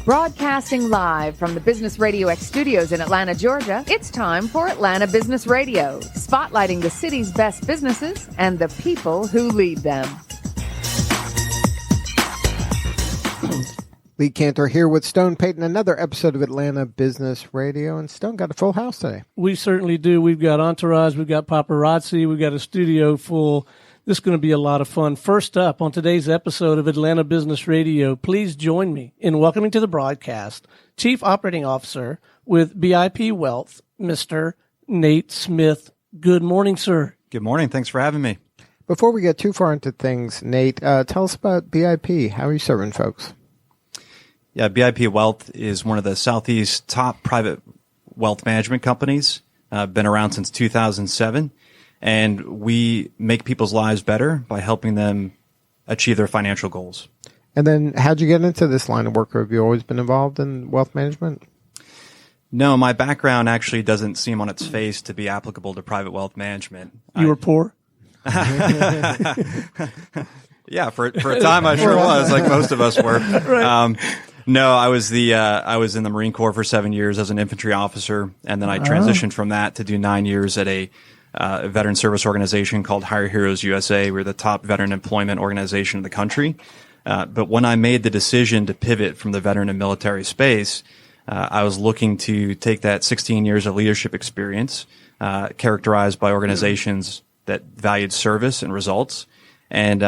Broadcasting live from the Business Radio X studios in Atlanta, Georgia, it's time for Atlanta Business Radio, spotlighting the city's best businesses and the people who lead them. Lee Cantor here with Stone Payton, another episode of Atlanta Business Radio. And Stone got a full house today. We certainly do. We've got entourage, we've got paparazzi, we've got a studio full. This is going to be a lot of fun. First up on today's episode of Atlanta Business Radio, please join me in welcoming to the broadcast Chief Operating Officer with BIP Wealth, Mr. Nate Smith. Good morning, sir. Good morning. Thanks for having me. Before we get too far into things, Nate, tell us about BIP. How are you serving folks? Yeah, BIP Wealth is one of the Southeast's top private wealth management companies. Been around since 2007. And we make people's lives better by helping them achieve their financial goals. And then how'd you get into this line of work? Have you always been involved in wealth management? No, my background actually doesn't seem on its face to be applicable to private wealth management. You were poor? Yeah, for a time I sure was, like most of us were. Right. No, I was in the Marine Corps for 7 years as an infantry officer, and then I transitioned from that to do 9 years at a veteran service organization called Hire Heroes USA. We're the top veteran employment organization in the country. But when I made the decision to pivot from the veteran and military space, I was looking to take that 16 years of leadership experience, characterized by organizations that valued service and results, and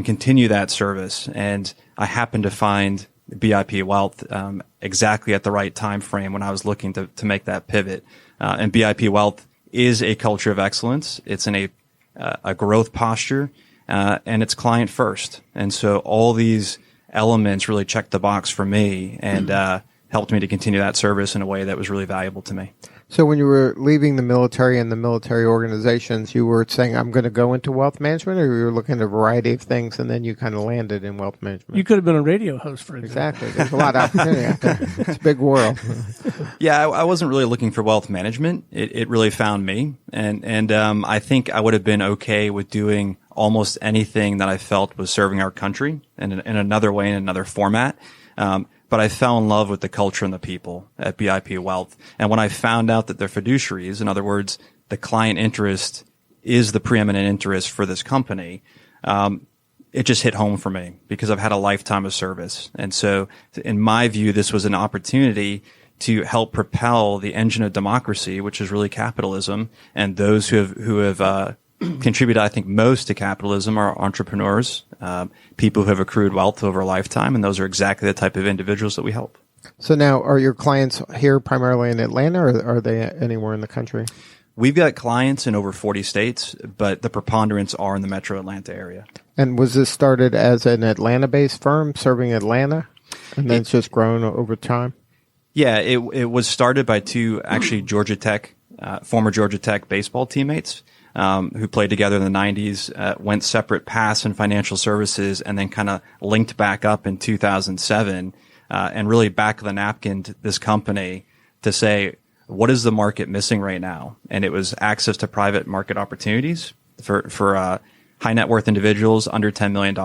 continue that service. And I happened to find BIP Wealth exactly at the right time frame when I was looking to make that pivot. And BIP Wealth is a culture of excellence. It's in a growth posture, and it's client first. And so all these elements really checked the box for me and helped me to continue that service in a way that was really valuable to me. So when you were leaving the military and the military organizations, you were saying, I'm going to go into wealth management, or you were looking at a variety of things and then you kind of landed in wealth management? You could have been a radio host, for example. Exactly. There's a lot of opportunity out there. It's a big world. Yeah, I wasn't really looking for wealth management. It really found me. And I think I would have been okay with doing almost anything that I felt was serving our country in another way, in another format. But I fell in love with the culture and the people at BIP Wealth. And when I found out that they're fiduciaries, in other words, the client interest is the preeminent interest for this company, it just hit home for me because I've had a lifetime of service. And so in my view, this was an opportunity to help propel the engine of democracy, which is really capitalism. And those who have contribute, I think, most to capitalism are entrepreneurs, people who have accrued wealth over a lifetime, and those are exactly the type of individuals that we help. So now, are your clients here primarily in Atlanta, or are they anywhere in the country? We've got clients in over 40 states, but the preponderance are in the metro Atlanta area. And was this started as an Atlanta-based firm serving Atlanta, and then it's just grown over time? Yeah, it was started by two, actually, Georgia Tech, former Georgia Tech baseball teammates, who played together in the 90s, went separate paths in financial services, and then kind of linked back up in 2007, and really back of the napkin to this company to say, what is the market missing right now? And it was access to private market opportunities for high net worth individuals under $10 million.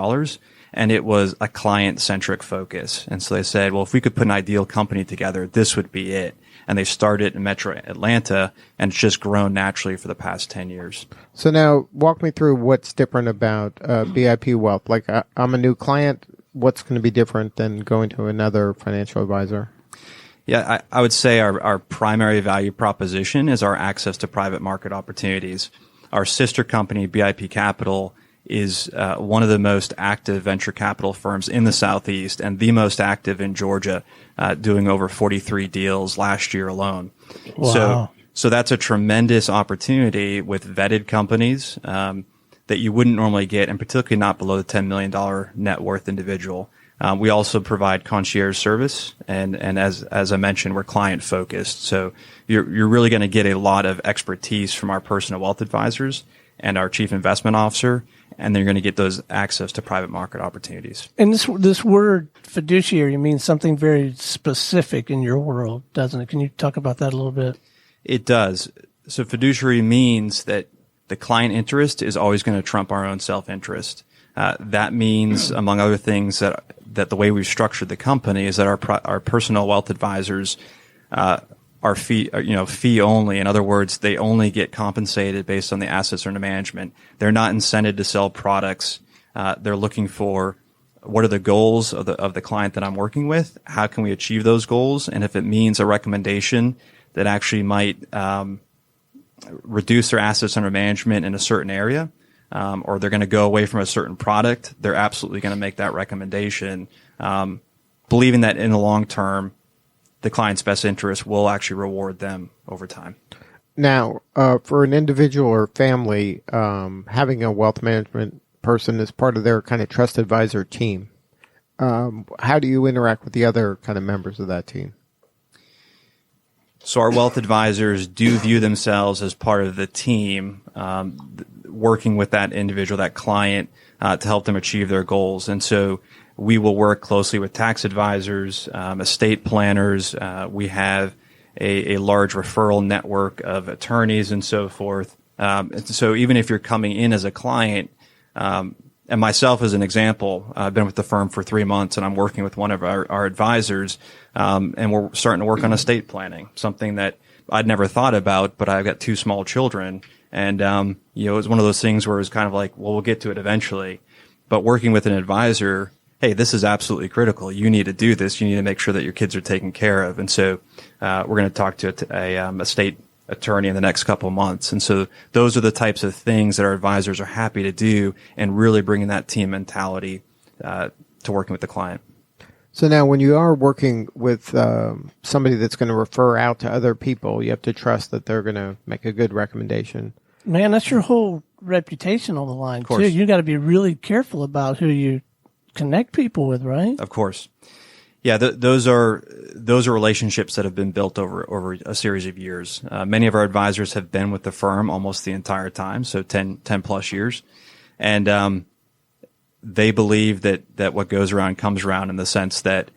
And it was a client-centric focus. And so they said, well, if we could put an ideal company together, this would be it. And they started in Metro Atlanta, and it's just grown naturally for the past 10 years. So now walk me through what's different about BIP Wealth. Like, I'm a new client. What's going to be different than going to another financial advisor? Yeah, I would say our primary value proposition is our access to private market opportunities. Our sister company, BIP Capital, is one of the most active venture capital firms in the Southeast and the most active in Georgia, doing over 43 deals last year alone. Wow. So that's a tremendous opportunity with vetted companies that you wouldn't normally get, and particularly not below the $10 million net worth individual. We also provide concierge service, and as I mentioned, we're client focused. So you're really going to get a lot of expertise from our personal wealth advisors and our chief investment officer, and then you're going to get those access to private market opportunities. And this word fiduciary means something very specific in your world, doesn't it? Can you talk about that a little bit? It does. So fiduciary means that the client interest is always going to trump our own self-interest. That means, among other things, that that the way we've structured the company is that our personal wealth advisors are fee only. In other words, they only get compensated based on the assets under management. They're not incented to sell products. They're looking for what are the goals of the client that I'm working with? How can we achieve those goals? And if it means a recommendation that actually might reduce their assets under management in a certain area, or they're going to go away from a certain product, they're absolutely going to make that recommendation, believing that in the long term, the client's best interest will actually reward them over time. Now, for an individual or family, having a wealth management person as part of their kind of trust advisor team, how do you interact with the other kind of members of that team? So our wealth advisors do view themselves as part of the team, working with that individual, that client, to help them achieve their goals. And so we will work closely with tax advisors, estate planners. We have a large referral network of attorneys and so forth. And so even if you're coming in as a client, and myself as an example, I've been with the firm for 3 months and I'm working with one of our advisors, and we're starting to work on estate planning, something that I'd never thought about, but I've got 2 small children. And, it was one of those things where it was kind of like, well, we'll get to it eventually. But working with an advisor, hey, this is absolutely critical. You need to do this. You need to make sure that your kids are taken care of. And so, we're going to talk to a state attorney in the next couple of months. And so those are the types of things that our advisors are happy to do and really bringing that team mentality, to working with the client. So now when you are working with somebody that's going to refer out to other people, you have to trust that they're going to make a good recommendation. Man, that's your whole reputation on the line, too. You got to be really careful about who you connect people with, right? Of course. Yeah, those are relationships that have been built over a series of years. Many of our advisors have been with the firm almost the entire time, so 10 plus years. And they believe that what goes around comes around, in the sense that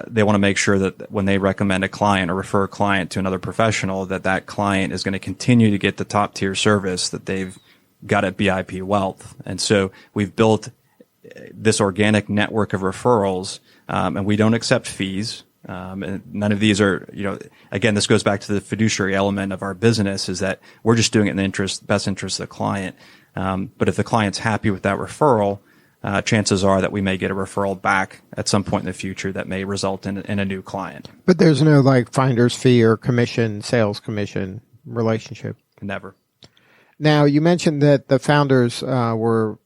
they want to make sure that when they recommend a client or refer a client to another professional, that client is going to continue to get the top tier service that they've got at BIP Wealth. And so we've built this organic network of referrals, and we don't accept fees. And none of these are, again, this goes back to the fiduciary element of our business, is that we're just doing it in the best interest of the client. But if the client's happy with that referral, chances are that we may get a referral back at some point in the future that may result in a new client. But there's no finder's fee or commission, sales commission relationship. Never. Now, you mentioned that the founders were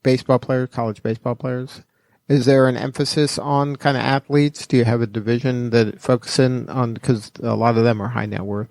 baseball players, college baseball players. Is there an emphasis on kind of athletes? Do you have a division that focuses on, because a lot of them are high net worth?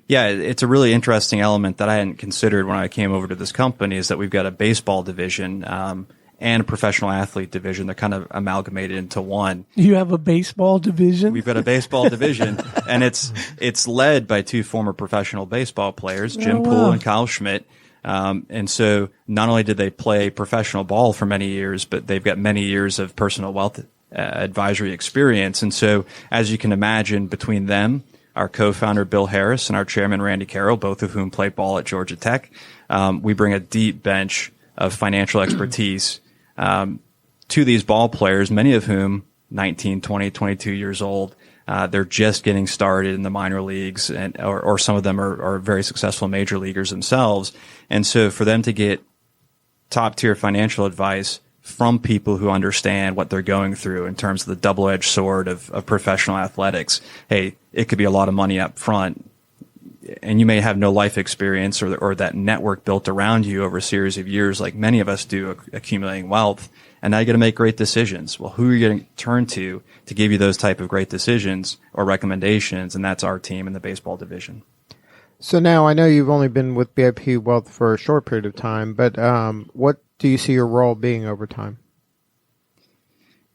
Yeah, it's a really interesting element that I hadn't considered when I came over to this company, is that we've got a baseball division and a professional athlete division. They're kind of amalgamated into one. You have a baseball division? We've got a baseball division, and it's led by 2 former professional baseball players, Jim Poole and Kyle Schmidt. And so not only did they play professional ball for many years, but they've got many years of personal wealth advisory experience. And so, as you can imagine, between them, our co-founder Bill Harris and our chairman Randy Carroll, both of whom play ball at Georgia Tech, we bring a deep bench of financial expertise to these ball players, many of whom 19, 20, 22 years old. They're just getting started in the minor leagues, or some of them are very successful major leaguers themselves. And so for them to get top tier financial advice from people who understand what they're going through in terms of the double-edged sword of professional athletics, hey, it could be a lot of money up front, and you may have no life experience or that network built around you over a series of years, like many of us do, accumulating wealth. And now you got to make great decisions. Well, who are you going to turn to give you those type of great decisions or recommendations? And that's our team in the baseball division. So now I know you've only been with BIP Wealth for a short period of time, but what do you see your role being over time?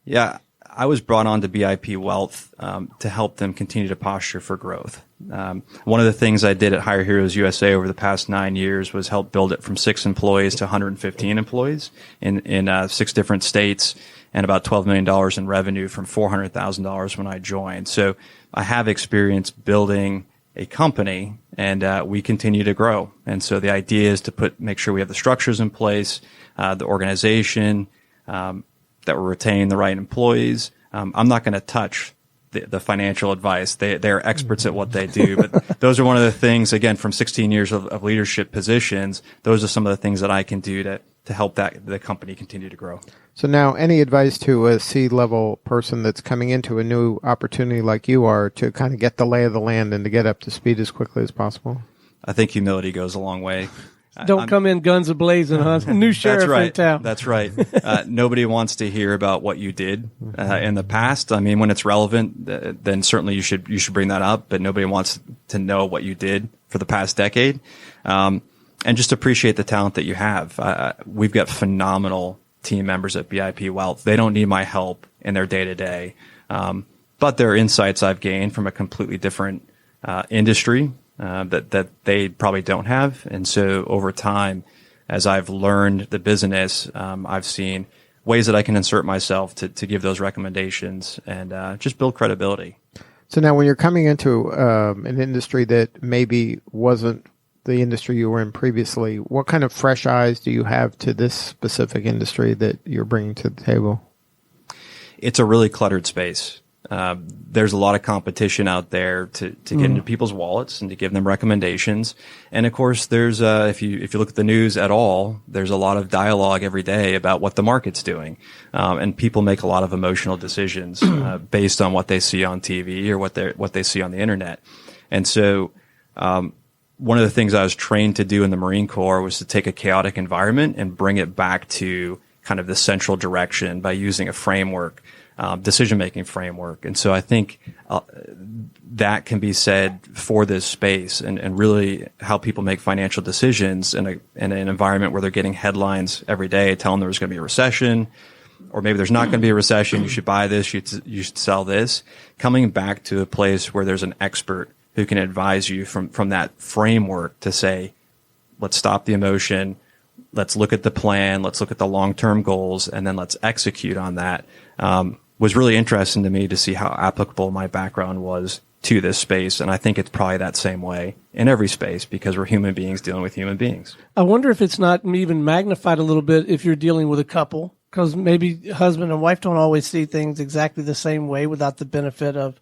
Yeah, I was brought on to BIP Wealth to help them continue to posture for growth. One of the things I did at Hire Heroes USA over the past 9 years was help build it from 6 employees to 115 employees in 6 different states, and about $12 million in revenue from $400,000 when I joined. So I have experience building a company, and we continue to grow. And so the idea is to make sure we have the structures in place, the organization, the that we're retaining the right employees. I'm not going to touch the financial advice. They're experts at what they do. But those are one of the things, again, from 16 years of leadership positions, those are some of the things that I can do to help the company continue to grow. So now, any advice to a C-level person that's coming into a new opportunity like you are to kind of get the lay of the land and to get up to speed as quickly as possible? I think humility goes a long way. Don't come in guns a-blazing, huh? New sheriff in town. That's right. Nobody wants to hear about what you did in the past. I mean, when it's relevant, then certainly you should bring that up. But nobody wants to know what you did for the past decade. And just appreciate the talent that you have. We've got phenomenal team members at BIP Wealth. They don't need my help in their day to day, but there are insights I've gained from a completely different industry. That they probably don't have. And so over time, as I've learned the business, I've seen ways that I can insert myself to give those recommendations and just build credibility. So now when you're coming into an industry that maybe wasn't the industry you were in previously, what kind of fresh eyes do you have to this specific industry that you're bringing to the table? It's a really cluttered space. There's a lot of competition out there to get into people's wallets and to give them recommendations. And of course, there's, if you look at the news at all, there's a lot of dialogue every day about what the market's doing. And people make a lot of emotional decisions, based on what they see on TV or what they see on the internet. And so, one of the things I was trained to do in the Marine Corps was to take a chaotic environment and bring it back to kind of the central direction by using a framework. Decision-making framework. And so I think that can be said for this space and really how people make financial decisions in an environment where they're getting headlines every day telling there's going to be a recession, or maybe there's not going to be a recession, you should buy this, you should sell this. Coming back to a place where there's an expert who can advise you from that framework to say, let's stop the emotion, let's look at the plan, let's look at the long-term goals, and then let's execute on that. Was really interesting to me to see how applicable my background was to this space. And I think it's probably that same way in every space because we're human beings dealing with human beings. I wonder if it's not even magnified a little bit if you're dealing with a couple, because maybe husband and wife don't always see things exactly the same way without the benefit of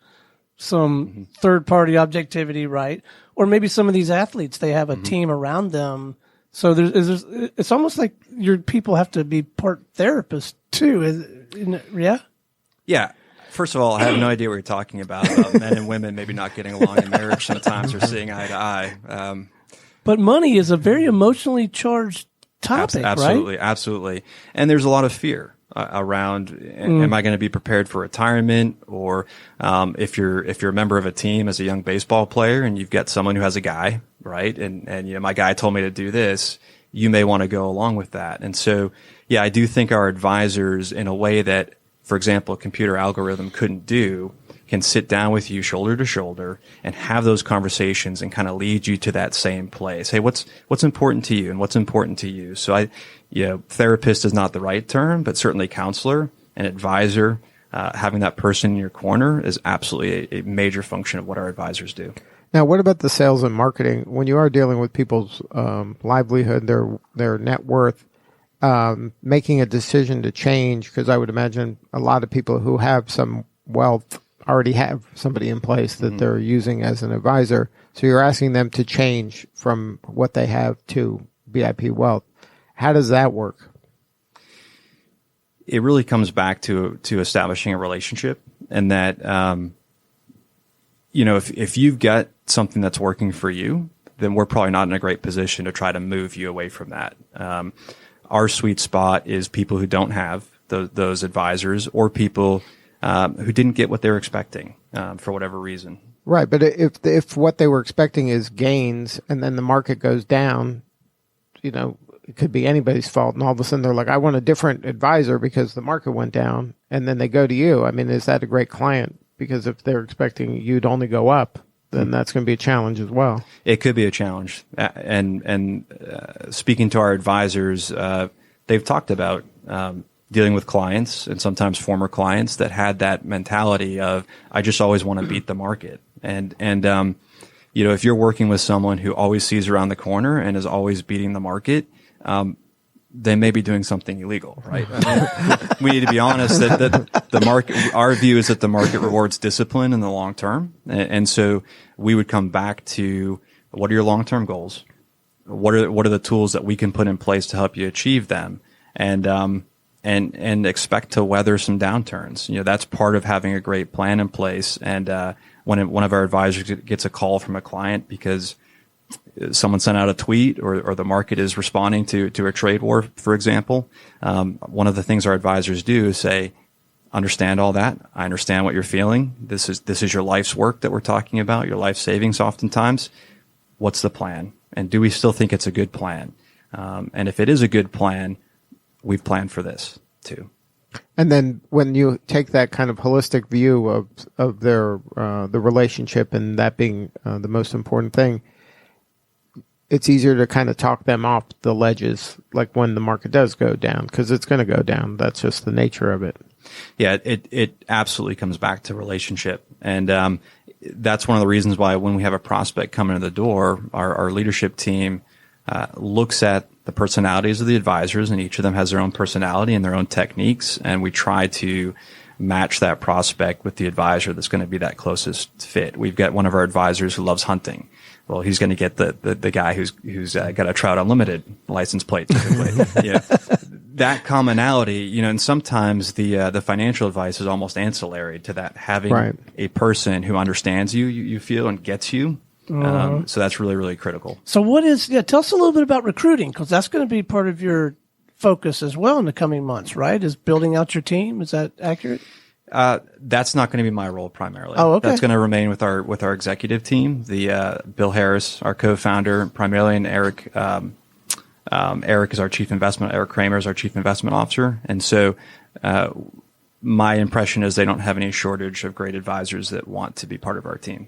some third-party objectivity, right? Or maybe some of these athletes, they have a team around them. So it's almost like your people have to be part therapist too. Yeah? Yeah. First of all, I have no idea what you're talking about men and women maybe not getting along in marriage sometimes or seeing eye to eye. But money is a very emotionally charged topic, absolutely, right? Absolutely. And there's a lot of fear around, am I going to be prepared for retirement? Or if you're a member of a team as a young baseball player and you've got someone who has a guy, right? And my guy told me to do this, you may want to go along with that. And so, yeah, I do think our advisors, in a way that, for example, a computer algorithm couldn't do, can sit down with you shoulder to shoulder and have those conversations and kind of lead you to that same place. Hey, what's important to you and what's important to you? So therapist is not the right term, but certainly counselor and advisor, having that person in your corner is absolutely a major function of what our advisors do. Now, what about the sales and marketing? When you are dealing with people's livelihood, their net worth, making a decision to change, because I would imagine a lot of people who have some wealth already have somebody in place that they're using as an advisor. So you're asking them to change from what they have to BIP Wealth. How does that work? It really comes back to establishing a relationship, and that, if you've got something that's working for you, then we're probably not in a great position to try to move you away from that. Our sweet spot is people who don't have those advisors or people who didn't get what they were expecting for whatever reason. Right, but if what they were expecting is gains and then the market goes down, it could be anybody's fault, and all of a sudden they're like, I want a different advisor because the market went down, and then they go to you. I mean, is that a great client? Because if they're expecting you to only go up, then that's going to be a challenge as well. It could be a challenge. And speaking to our advisors, they've talked about dealing with clients and sometimes former clients that had that mentality of, I just always want to beat the market. And if you're working with someone who always sees around the corner and is always beating the market, they may be doing something illegal, right? I mean, we need to be honest that the market, our view is that the market rewards discipline in the long term. And so we would come back to, what are your long-term goals? What are the tools that we can put in place to help you achieve them? And expect to weather some downturns. You know, that's part of having a great plan in place. And, when one of our advisors gets a call from a client because someone sent out a tweet or the market is responding to a trade war, for example, one of the things our advisors do is say, understand all that. I understand what you're feeling. This is your life's work that we're talking about, your life savings oftentimes. What's the plan? And do we still think it's a good plan? And if it is a good plan, we've planned for this too. And then when you take that kind of holistic view of their the relationship and that being the most important thing, it's easier to kind of talk them off the ledges, like when the market does go down, because it's going to go down. That's just the nature of it. Yeah, it absolutely comes back to relationship. And that's one of the reasons why when we have a prospect come into the door, our leadership team looks at the personalities of the advisors, and each of them has their own personality and their own techniques. And we try to match that prospect with the advisor that's going to be that closest fit. We've got one of our advisors who loves hunting. Well, he's going to get the guy who's got a Trout Unlimited license plate typically. That commonality, and sometimes the financial advice is almost ancillary to that, having a person who understands you feel, and gets you. So that's really, really critical. So tell us a little bit about recruiting, because that's going to be part of your focus as well in the coming months, right? Is building out your team. Is that accurate? That's not going to be my role primarily. Oh, okay. That's going to remain with our executive team. The Bill Harris, our co-founder, primarily, and Eric. Eric is our Eric Kramer is our chief investment officer, and so my impression is they don't have any shortage of great advisors that want to be part of our team.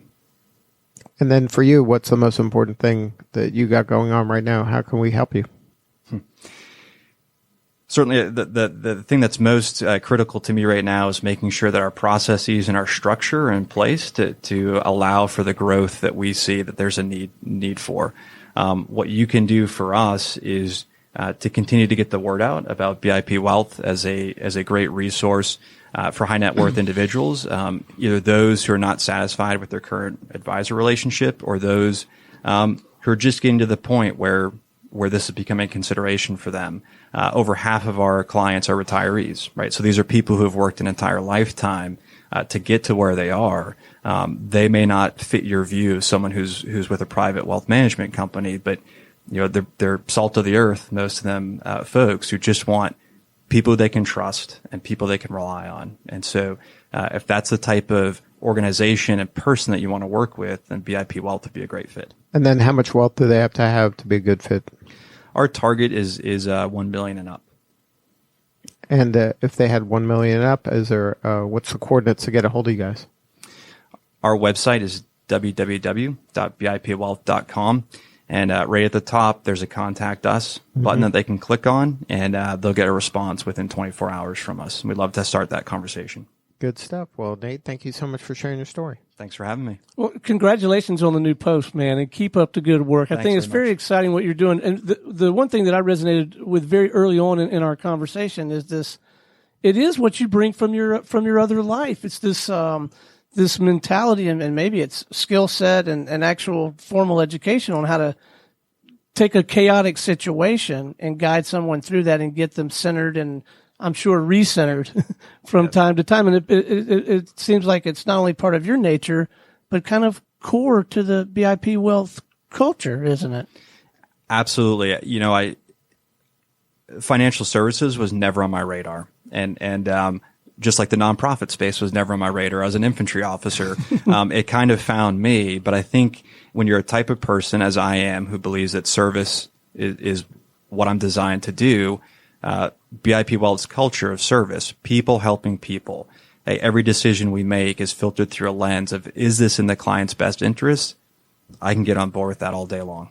And then for you, what's the most important thing that you got going on right now? How can we help you? Certainly, the thing that's most critical to me right now is making sure that our processes and our structure are in place to allow for the growth that we see that there's a need for. What you can do for us is to continue to get the word out about BIP Wealth as a great resource for high net worth individuals, either those who are not satisfied with their current advisor relationship, or those who are just getting to the point where this is becoming a consideration for them. Over half of our clients are retirees, right? So these are people who have worked an entire lifetime to get to where they are. They may not fit your view of someone who's with a private wealth management company, but they're salt of the earth, most of them folks who just want people they can trust and people they can rely on. And so if that's the type of organization and person that you want to work with, then BIP Wealth would be a great fit. And then how much wealth do they have to be a good fit? Our target is $1 million and up. And if they had $1 million and up, is there what's the coordinates to get a hold of you guys? Our website is www.bipwealth.com. And right at the top, there's a contact us button that they can click on, and they'll get a response within 24 hours from us. We'd love to start that conversation. Good stuff. Well, Nate, thank you so much for sharing your story. Thanks for having me. Well, congratulations on the new post, man, and keep up the good work. I think it's very exciting what you're doing. And the one thing that I resonated with very early on in our conversation is this: it is what you bring from your other life. It's this this mentality, and maybe it's skill set and actual formal education on how to take a chaotic situation and guide someone through that and get them centered and, I'm sure, recentered from time to time. And it seems like it's not only part of your nature, but kind of core to the BIP Wealth culture, isn't it? Absolutely. Financial services was never on my radar. And just like the nonprofit space was never on my radar. I was an infantry officer. It kind of found me. But I think when you're a type of person, as I am, who believes that service is what I'm designed to do, BIP Wealth's culture of service, people helping people. Every decision we make is filtered through a lens of, is this in the client's best interest? I can get on board with that all day long.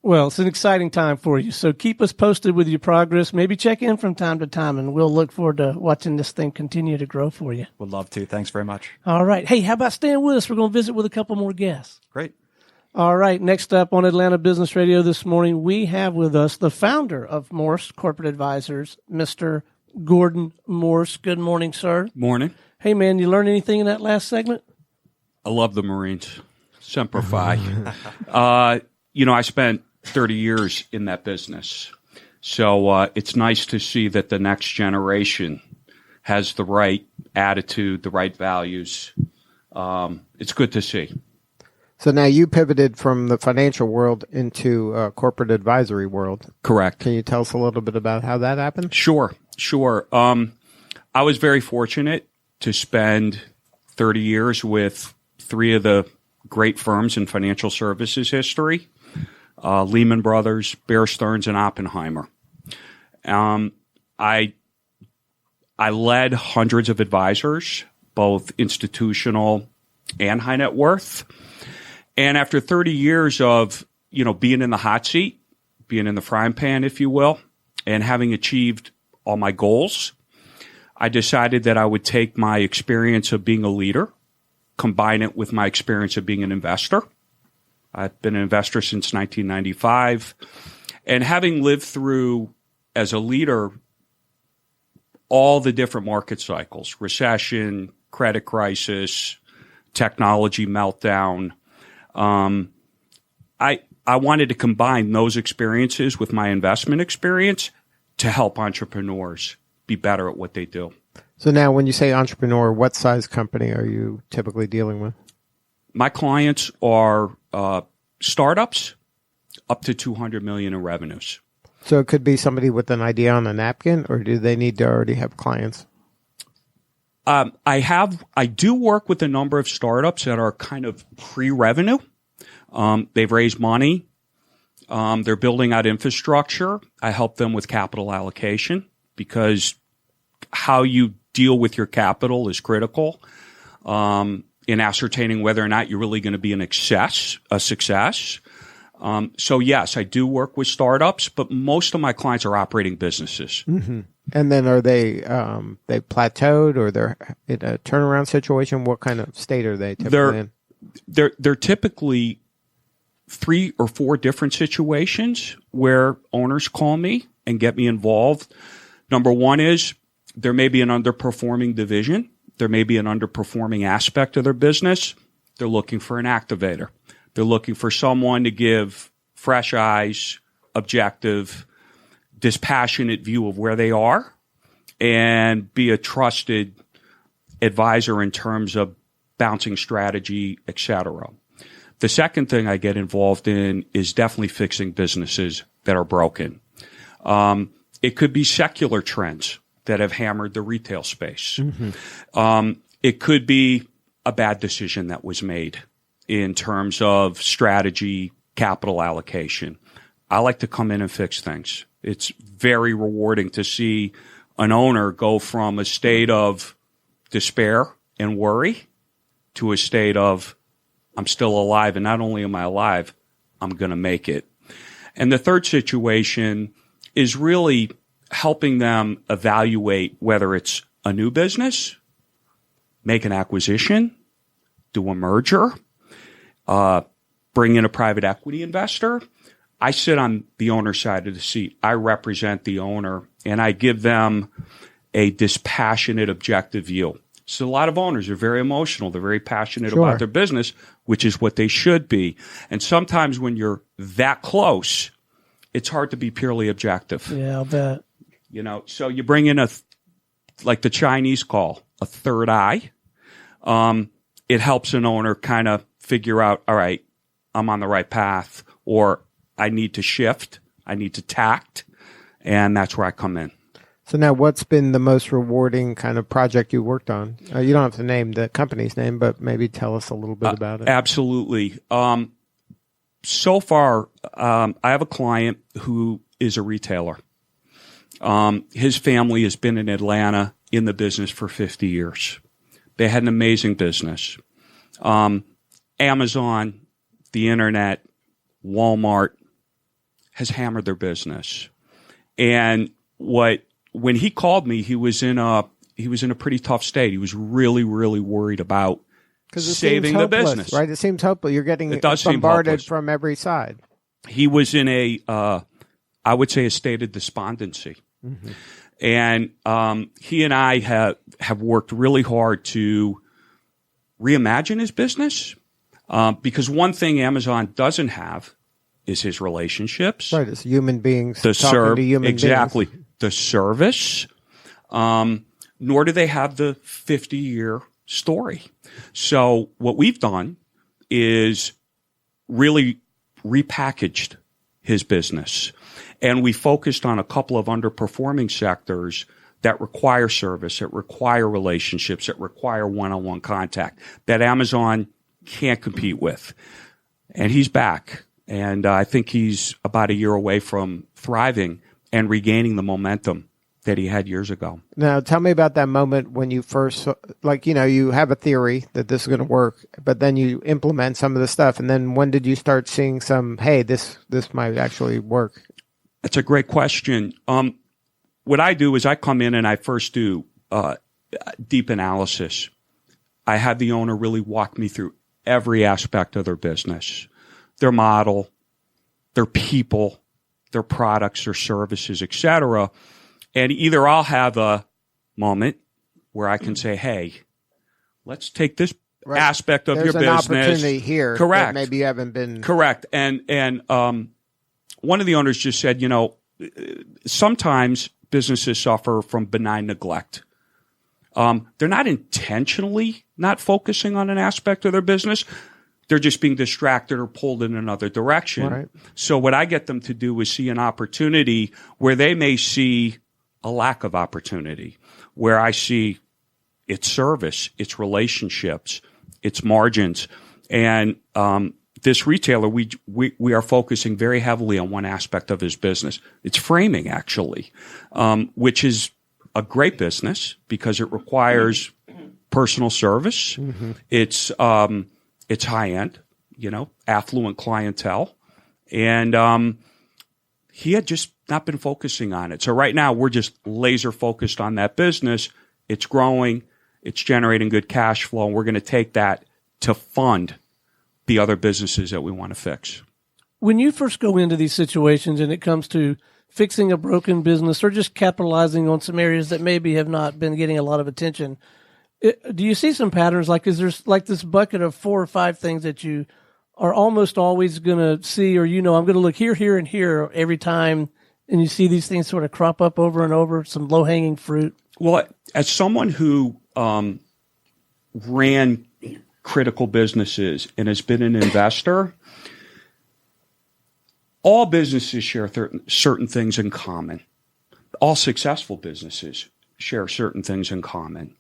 Well, it's an exciting time for you. So keep us posted with your progress. Maybe check in from time to time, and we'll look forward to watching this thing continue to grow for you. Would love to. Thanks very much. All right. Hey, how about staying with us? We're going to visit with a couple more guests. Great. All right. Next up on Atlanta Business Radio this morning, we have with us the founder of Morse Corporate Advisors, Mr. Gordon Morse. Good morning, sir. Morning. Hey, man, you learn anything in that last segment? I love the Marines. Semper Fi. I spent 30 years in that business. So it's nice to see that the next generation has the right attitude, the right values. It's good to see. So now you pivoted from the financial world into corporate advisory world. Correct. Can you tell us a little bit about how that happened? Sure. I was very fortunate to spend 30 years with three of the great firms in financial services history, Lehman Brothers, Bear Stearns, and Oppenheimer. I led hundreds of advisors, both institutional and high net worth. And after 30 years of, being in the hot seat, being in the frying pan, if you will, and having achieved all my goals, I decided that I would take my experience of being a leader, combine it with my experience of being an investor. I've been an investor since 1995. And having lived through, as a leader, all the different market cycles, recession, credit crisis, technology meltdown, I wanted to combine those experiences with my investment experience to help entrepreneurs be better at what they do. So now when you say entrepreneur, what size company are you typically dealing with? My clients are startups up to $200 million in revenues. So it could be somebody with an idea on a napkin, or do they need to already have clients? I do work with a number of startups that are kind of pre-revenue. They've raised money. They're building out infrastructure. I help them with capital allocation because how you deal with your capital is critical in ascertaining whether or not you're really going to be a success. So yes, I do work with startups, but most of my clients are operating businesses. Mm-hmm. And then are they plateaued, or they're in a turnaround situation? What kind of state are they typically in? They're typically 3 or 4 different situations where owners call me and get me involved. Number one is there may be an underperforming division. There may be an underperforming aspect of their business. They're looking for an activator. They're looking for someone to give fresh eyes, objective, dispassionate view of where they are and be a trusted advisor in terms of bouncing strategy, etc. The second thing I get involved in is definitely fixing businesses that are broken. It could be secular trends that have hammered the retail space. Mm-hmm. It could be a bad decision that was made in terms of strategy, capital allocation. I like to come in and fix things. It's very rewarding to see an owner go from a state of despair and worry to a state of, I'm still alive, and not only am I alive, I'm going to make it. And the third situation is really helping them evaluate whether it's a new business, make an acquisition, do a merger, bring in a private equity investor. I sit on the owner's side of the seat. I represent the owner, and I give them a dispassionate, objective view. So a lot of owners are very emotional. They're very passionate about their business, which is what they should be. And sometimes when you're that close, it's hard to be purely objective. Yeah, I'll bet. So you bring in like the Chinese call, a third eye. It helps an owner kind of figure out, all right, I'm on the right path, or I need to shift, I need to tact, and that's where I come in. So now what's been the most rewarding kind of project you worked on? You don't have to name the company's name, but maybe tell us a little bit about it. Absolutely. So far, I have a client who is a retailer. His family has been in Atlanta in the business for 50 years. They had an amazing business. Amazon, the internet, Walmart has hammered their business. And when he called me, he was in a pretty tough state. He was really, really worried about saving the business. Right? It seems hopeless. You're getting does seem bombarded hopeless. from every side. He was in I would say, a state of despondency. Mm-hmm. And he and I have worked really hard to reimagine his business because one thing Amazon doesn't have is his relationships. Right, it's human beings talking to human beings. Exactly. The service, nor do they have the 50-year story. So what we've done is really repackaged his business. And we focused on a couple of underperforming sectors that require service, that require relationships, that require one-on-one contact that Amazon can't compete with. And he's back. And I think he's about a year away from thriving and regaining the momentum that he had years ago. Now, tell me about that moment when you first, you have a theory that this is going to work, but then you implement some of the stuff. And then when did you start seeing some, hey, this might actually work? That's a great question. What I do is I come in and I first do deep analysis. I have the owner really walk me through every aspect of their business, their model, their people, their products, their services, etc. And either I'll have a moment where I can say, hey, let's take this aspect of There's your business. There's an opportunity here. Correct. That maybe you haven't been. Correct. And one of the owners just said, sometimes businesses suffer from benign neglect. They're not intentionally not focusing on an aspect of their business. They're just being distracted or pulled in another direction. Right. So what I get them to do is see an opportunity where they may see a lack of opportunity, where I see its service, its relationships, its margins. And this retailer, we are focusing very heavily on one aspect of his business. It's framing, actually, which is a great business because it requires personal service. Mm-hmm. It's high end, affluent clientele, and he had just not been focusing on it. So right now we're just laser focused on that business. It's growing, it's generating good cash flow, and we're going to take that to fund the other businesses that we want to fix. When you first go into these situations and it comes to fixing a broken business or just capitalizing on some areas that maybe have not been getting a lot of attention, do you see some patterns? Like, is there like this bucket of 4 or 5 things that you are almost always going to see, or, I'm going to look here, here, and here every time, and you see these things sort of crop up over and over, some low-hanging fruit? Well, as someone who ran critical businesses and has been an investor, all businesses share certain things in common. All successful businesses share certain things in common.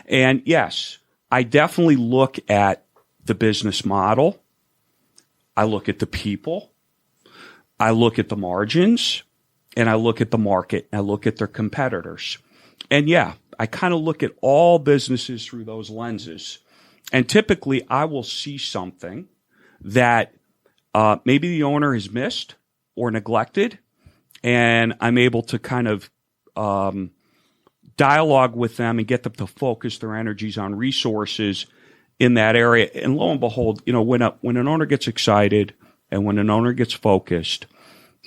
And yes, I definitely look at the business model. I look at the people. I look at the margins. And I look at the market. I look at their competitors. And yeah, I kind of look at all businesses through those lenses. And typically, I will see something that maybe the owner has missed or neglected, and I'm able to kind of dialogue with them and get them to focus their energies on resources in that area. And lo and behold, when an owner gets excited and when an owner gets focused,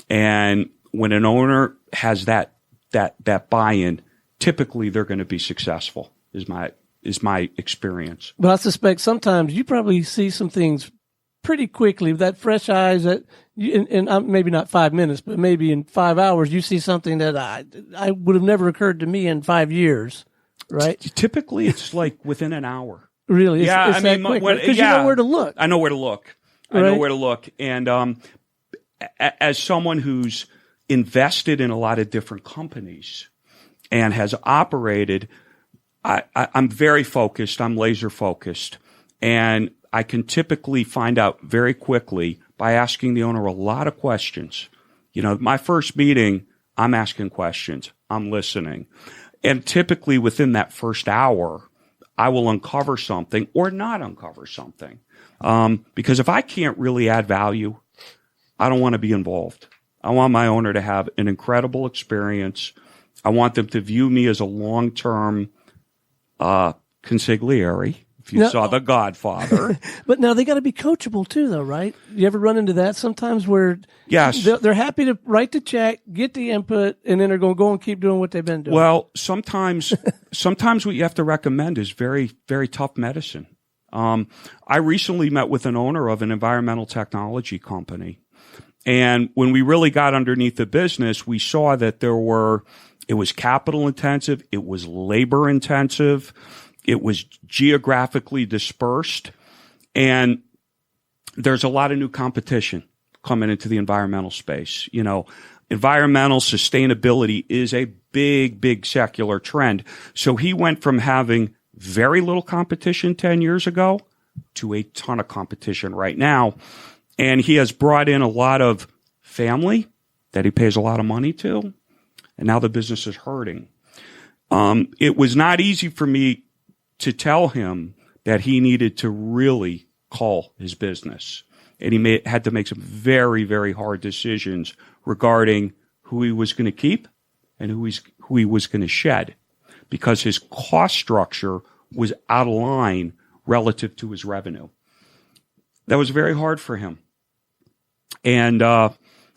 and when an owner has that buy-in, typically they're going to be successful. Is my experience. But I suspect sometimes you probably see some things pretty quickly with that fresh eyes that and maybe not 5 minutes, but maybe in 5 hours, you see something that I would have never occurred to me in 5 years, right? Typically, it's like within an hour. Really? Yeah, it's that quick, because you know where to look. I know where to look. Right? I know where to look. And as someone who's invested in a lot of different companies and has operated, I'm very focused. I'm laser focused. And I can typically find out very quickly by asking the owner a lot of questions. My first meeting, I'm asking questions. I'm listening. And typically within that first hour, I will uncover something or not uncover something. Because if I can't really add value, I don't want to be involved. I want my owner to have an incredible experience. I want them to view me as a long-term consigliere, if you saw The Godfather. But now they got to be coachable too, though, right? You ever run into that sometimes where Yes. they're happy to write the check, get the input, and then they're going to go and keep doing what they've been doing? Well, sometimes what you have to recommend is very, very tough medicine. I recently met with an owner of an environmental technology company. And when we really got underneath the business, we saw that it was capital intensive, it was labor intensive, it was geographically dispersed, and there's a lot of new competition coming into the environmental space. You know, environmental sustainability is a big, big secular trend. So he went from having very little competition 10 years ago to a ton of competition right now. And he has brought in a lot of family that he pays a lot of money to. And now the business is hurting. It was not easy for me to tell him that he needed to really cull his business. And he had to make some very, very hard decisions regarding who he was going to keep and who he was going to shed, because his cost structure was out of line relative to his revenue. That was very hard for him. And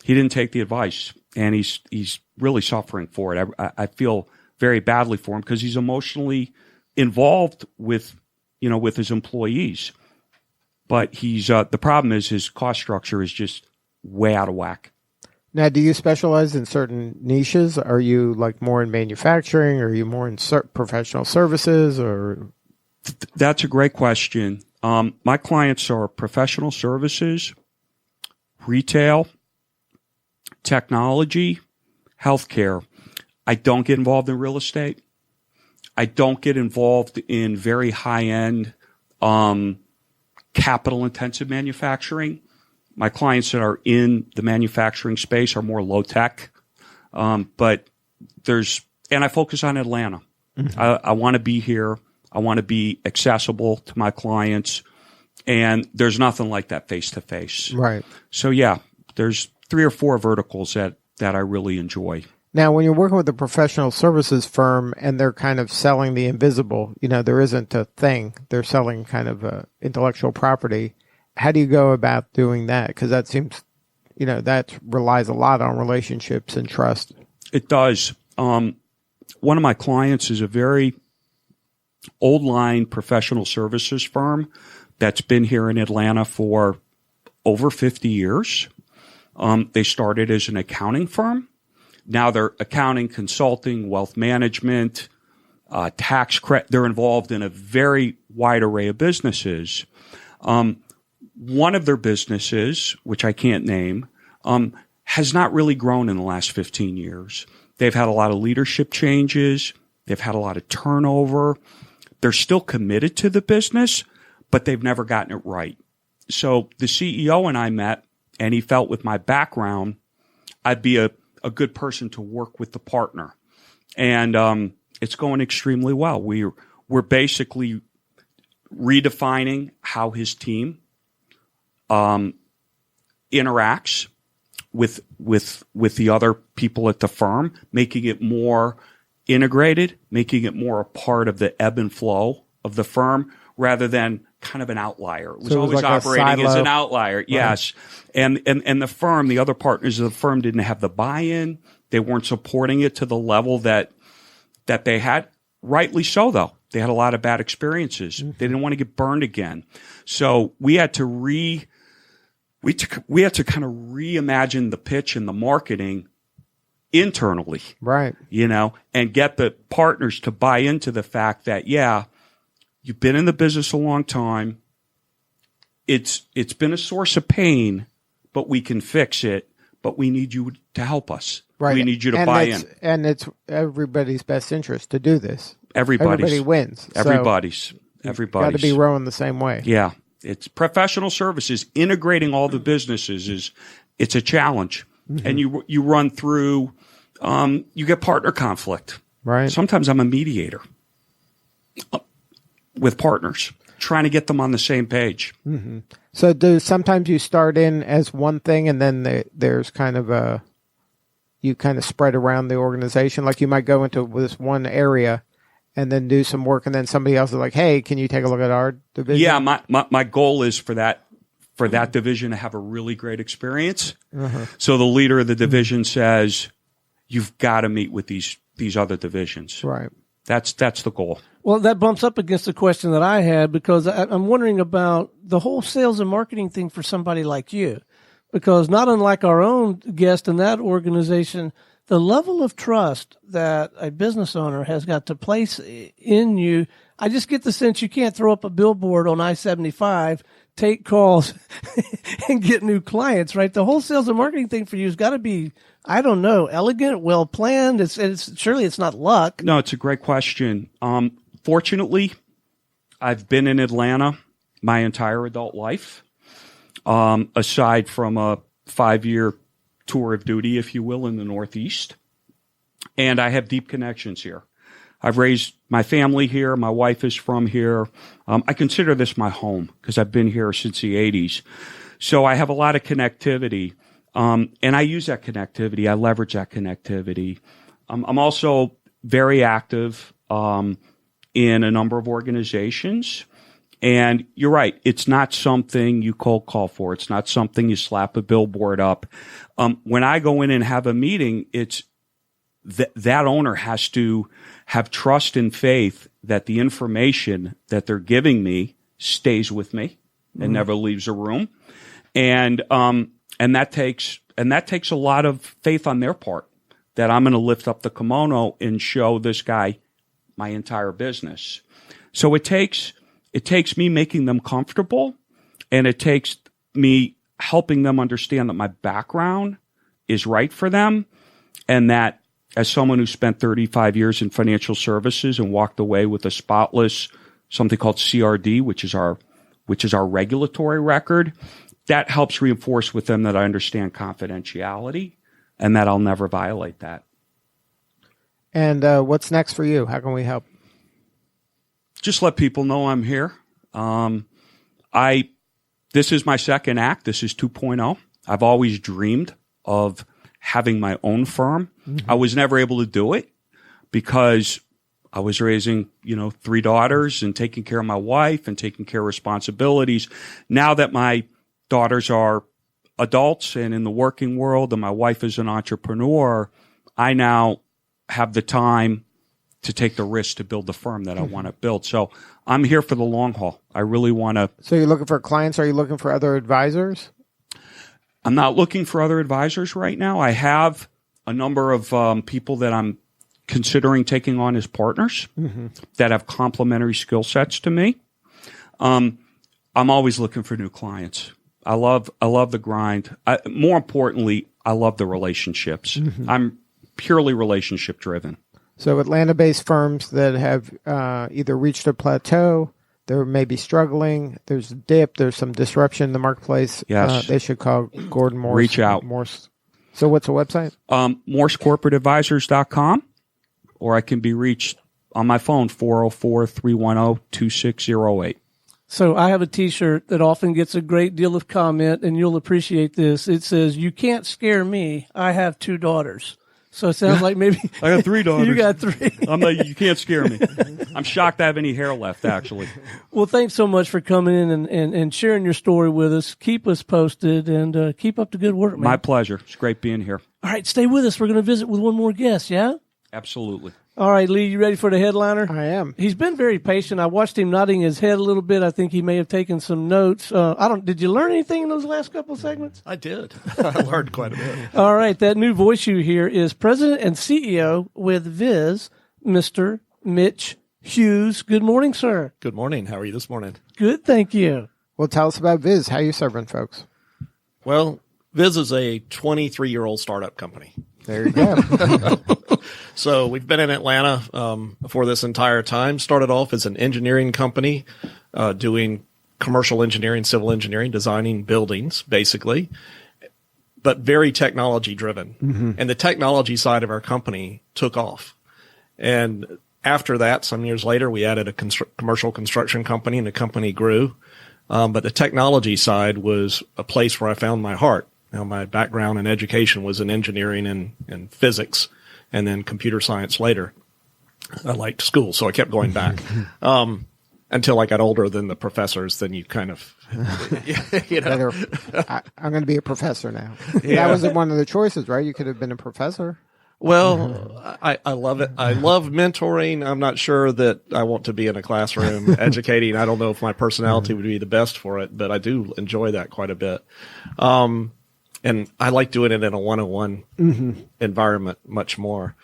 he didn't take the advice, and he's really suffering for it. I feel very badly for him because he's emotionally involved with his employees. But the problem is his cost structure is just way out of whack. Now, do you specialize in certain niches? Are you like more in manufacturing? Or are you more in professional services? Or That's a great question. My clients are professional services, retail, technology, healthcare. I don't get involved in real estate. I don't get involved in very high-end, capital-intensive manufacturing. My clients that are in the manufacturing space are more low-tech. And I focus on Atlanta. Mm-hmm. I want to be here. I want to be accessible to my clients. And there's nothing like that face-to-face. Right. So, yeah, there's 3 or 4 verticals that I really enjoy. Now, when you're working with a professional services firm and they're kind of selling the invisible, there isn't a thing. They're selling kind of intellectual property. How do you go about doing that? Because that seems, that relies a lot on relationships and trust. It does. One of my clients is a very old line professional services firm that's been here in Atlanta for over 50 years. They started as an accounting firm. Now they're accounting, consulting, wealth management, tax credit. They're involved in a very wide array of businesses. One of their businesses, which I can't name, has not really grown in the last 15 years. They've had a lot of leadership changes. They've had a lot of turnover. They're still committed to the business, but they've never gotten it right. So the CEO and I met, and he felt with my background, I'd be a good person to work with the partner. And it's going extremely well. We're basically redefining how his team interacts with the other people at the firm, making it more integrated, making it more a part of the ebb and flow of the firm rather than kind of an outlier. It was always like operating as an outlier. Right. Yes. And the firm, the other partners of the firm didn't have the buy-in. They weren't supporting it to the level that they had. Rightly so, though. They had a lot of bad experiences. Mm-hmm. They didn't want to get burned again. So we had to kind of reimagine the pitch and the marketing internally. Right. And get the partners to buy into the fact that, yeah, you've been in the business a long time. It's been a source of pain, but we can fix it. But we need you to help us. Right. We need you to buy in. And it's everybody's best interest to do this. Everybody wins. Everybody's. Got to be rowing the same way. Yeah. It's professional services. Integrating all the businesses it's a challenge. Mm-hmm. And you run through, you get partner conflict. Right. Sometimes I'm a mediator with partners, trying to get them on the same page. Mm-hmm. So sometimes you start in as one thing and then there's kind of you kind of spread around the organization. Like you might go into this one area and then do some work, and then somebody else is like, hey, can you take a look at our division? Yeah, my goal is for that division to have a really great experience. So the leader of the division says, you've got to meet with these other divisions. Right. That's the goal. Well, that bumps up against the question that I had, because I'm wondering about the whole sales and marketing thing for somebody like you. Because not unlike our own guest in that organization, the level of trust that a business owner has got to place in you, I just get the sense you can't throw up a billboard on I-75, take calls, and get new clients, right? The whole sales and marketing thing for you has got to be, I don't know, elegant, well planned. It's surely it's not luck. No, it's a great question. Fortunately, I've been in Atlanta my entire adult life, aside from a 5-year tour of duty, if you will, in the Northeast. And I have deep connections here. I've raised my family here. My wife is from here. I consider this my home because I've been here since the 80s. So I have a lot of connectivity. And I use that connectivity. I leverage that connectivity. I'm also very active in a number of organizations. And you're right. It's not something you cold call for. It's not something you slap a billboard up. When I go in and have a meeting, it's that owner has to have trust and faith that the information that they're giving me stays with me and never leaves a room. And that takes a lot of faith on their part that I'm going to lift up the kimono and show this guy my entire business. So it takes me making them comfortable, and it takes me helping them understand that my background is right for them, and that as someone who spent 35 years in financial services and walked away with a spotless, something called CRD, which is our regulatory record, that helps reinforce with them that I understand confidentiality and that I'll never violate that. And what's next for you? How can we help? Just let people know I'm here. This is my second act. This is 2.0. I've always dreamed of having my own firm. I was never able to do it because I was raising, 3 daughters and taking care of my wife and taking care of responsibilities. Now that my daughters are adults and in the working world and my wife is an entrepreneur, I now have the time to take the risk to build the firm that I want to build. So I'm here for the long haul. I really want to. So you're looking for clients? Are you looking for other advisors? I'm not looking for other advisors right now. I have a number of people that I'm considering taking on as partners that have complementary skill sets to me. I'm always looking for new clients. I love the grind. More importantly, I love the relationships. I'm purely relationship driven. So Atlanta-based firms that have either reached a plateau, they may be struggling, there's a dip, there's some disruption in the marketplace. Yes. They should call Gordon Morse. Reach out. Morse. So what's the website? MorseCorporateAdvisors.com, or I can be reached on my phone, 404-310-2608. So I have a T-shirt that often gets a great deal of comment, and you'll appreciate this. It says, "You can't scare me. I have 2 daughters." So it sounds like maybe I got 3 daughters. You got 3. You can't scare me. I'm shocked I have any hair left, actually. Well, thanks so much for coming in and sharing your story with us. Keep us posted and keep up the good work, man. My pleasure. It's great being here. All right, stay with us. We're going to visit with one more guest, yeah? Absolutely. All right, Lee, you ready for the headliner? I am. He's been very patient. I watched him nodding his head a little bit. I think he may have taken some notes. Did you learn anything in those last couple of segments? I did. I learned quite a bit. All right, that new voice you hear is President and CEO with ViZZ, Mr. Mitch Hughes. Good morning, sir. Good morning. How are you this morning? Good, thank you. Well, tell us about ViZZ. How you serving folks? Well, ViZZ is a 23-year-old startup company. There you go. So we've been in Atlanta for this entire time. Started off as an engineering company doing commercial engineering, civil engineering, designing buildings, basically, but very technology driven. And the technology side of our company took off. And after that, some years later, we added a commercial construction company, and the company grew. But the technology side was a place where I found my heart. Now, my background in education was in engineering and physics, and then computer science later. I liked school, so I kept going back. Until I got older than the professors, then you kind of, you know. I'm going to be a professor now. Yeah. That was one of the choices, right? You could have been a professor. Well, I love it. I love mentoring. I'm not sure that I want to be in a classroom educating. I don't know if my personality would be the best for it, but I do enjoy that quite a bit. And I like doing it in a one-on-one environment much more.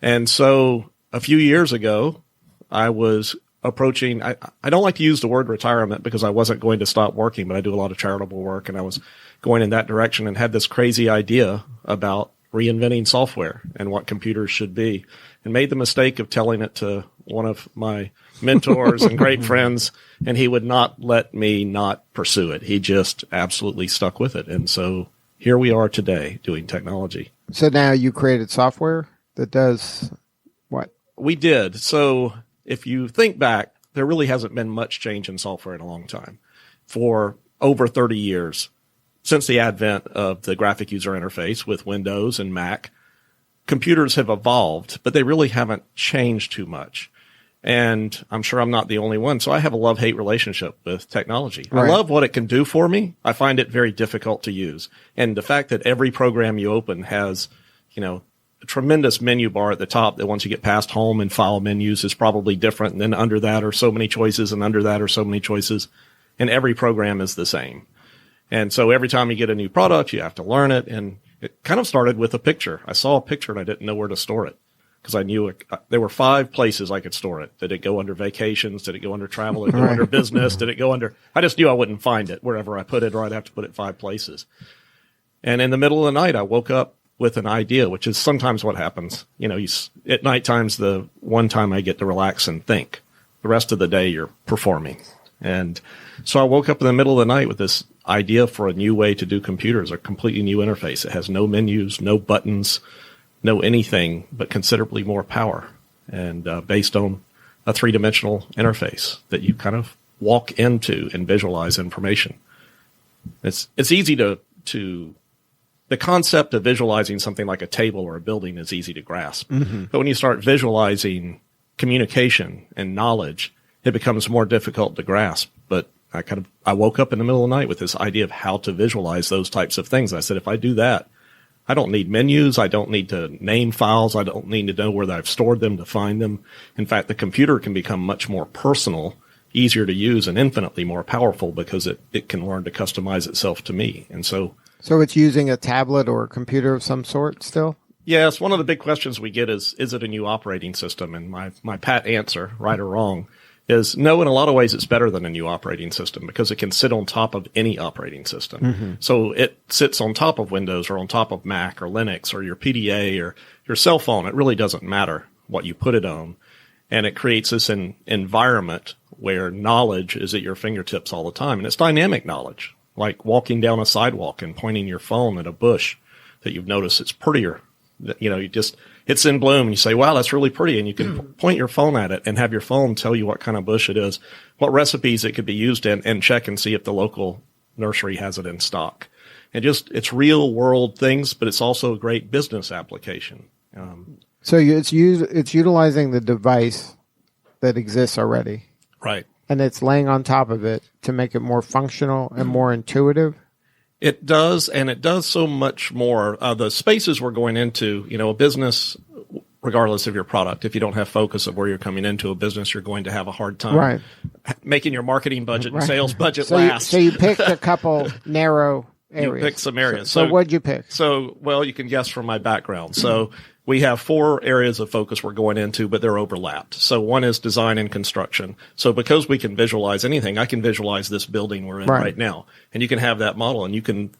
And so a few years ago, I was approaching, I don't like to use the word retirement because I wasn't going to stop working, but I do a lot of charitable work, and I was going in that direction and had this crazy idea about reinventing software and what computers should be, and made the mistake of telling it to one of my mentors and great friends, and he would not let me not pursue it. He just absolutely stuck with it. And so here we are today doing technology. So now you created software that does what? We did. So if you think back, there really hasn't been much change in software in a long time. For over 30 years, since the advent of the graphic user interface with Windows and Mac, computers have evolved, but they really haven't changed too much. And I'm sure I'm not the only one. So I have a love-hate relationship with technology. Right. I love what it can do for me. I find it very difficult to use. And the fact that every program you open has, a tremendous menu bar at the top that once you get past home and file menus is probably different. And then under that are so many choices, and under that are so many choices. And every program is the same. And so every time you get a new product, you have to learn it. And it kind of started with a picture. I saw a picture and I didn't know where to store it because I knew there were 5 places I could store it. Did it go under vacations? Did it go under travel? Did it go under business? Did it go under, I just knew I wouldn't find it wherever I put it, or I'd have to put it 5 places. And in the middle of the night, I woke up with an idea, which is sometimes what happens. At night time's the one time I get to relax and think. The rest of the day you're performing. And so I woke up in the middle of the night with this idea for a new way to do computers, a completely new interface. It has no menus, no buttons, no anything, but considerably more power, and based on a 3-dimensional interface that you kind of walk into and visualize information. It's easy to the concept of visualizing something like a table or a building is easy to grasp. Mm-hmm. But when you start visualizing communication and knowledge, it becomes more difficult to grasp. But I woke up in the middle of the night with this idea of how to visualize those types of things. I said, if I do that, I don't need menus. I don't need to name files. I don't need to know where I've stored them to find them. In fact, the computer can become much more personal, easier to use, and infinitely more powerful because it can learn to customize itself to me. And so it's using a tablet or a computer of some sort still? Yes. One of the big questions we get is it a new operating system? And my pat answer, right or wrong, is no. In a lot of ways, it's better than a new operating system because it can sit on top of any operating system. Mm-hmm. So it sits on top of Windows or on top of Mac or Linux or your PDA or your cell phone. It really doesn't matter what you put it on. And it creates this environment where knowledge is at your fingertips all the time. And it's dynamic knowledge, like walking down a sidewalk and pointing your phone at a bush that you've noticed it's prettier. It's in bloom, and you say, wow, that's really pretty. And you can point your phone at it and have your phone tell you what kind of bush it is, what recipes it could be used in, and check and see if the local nursery has it in stock. And it's real world things, but it's also a great business application. So it's utilizing the device that exists already. Right. And it's laying on top of it to make it more functional and more intuitive. It does, and it does so much more. The spaces we're going into, a business, regardless of your product, if you don't have focus of where you're coming into a business, you're going to have a hard time making your marketing budget and sales budget last. So you picked a couple narrow areas. You picked some areas. So what'd you pick? So, well, you can guess from my background. So we have 4 areas of focus we're going into, but they're overlapped. So one is design and construction. So because we can visualize anything, I can visualize this building we're in right now. And you can have that model, and you can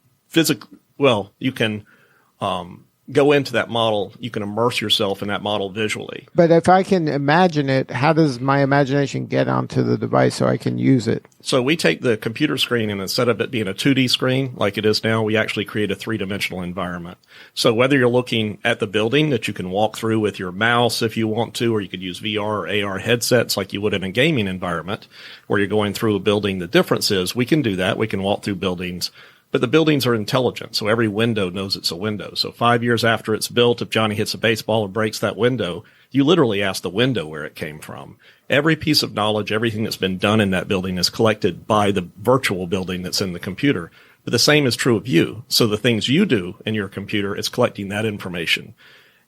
go into that model. You can immerse yourself in that model visually. But if I can imagine it, how does my imagination get onto the device so I can use it? So we take the computer screen, and instead of it being a 2D screen like it is now, we actually create a 3-dimensional environment. So whether you're looking at the building that you can walk through with your mouse if you want to, or you could use VR or AR headsets like you would in a gaming environment where you're going through a building, the difference is we can do that. We can walk through buildings. But the buildings are intelligent, so every window knows it's a window. So 5 years after it's built, if Johnny hits a baseball and breaks that window, you literally ask the window where it came from. Every piece of knowledge, everything that's been done in that building is collected by the virtual building that's in the computer. But the same is true of you. So the things you do in your computer, it's collecting that information.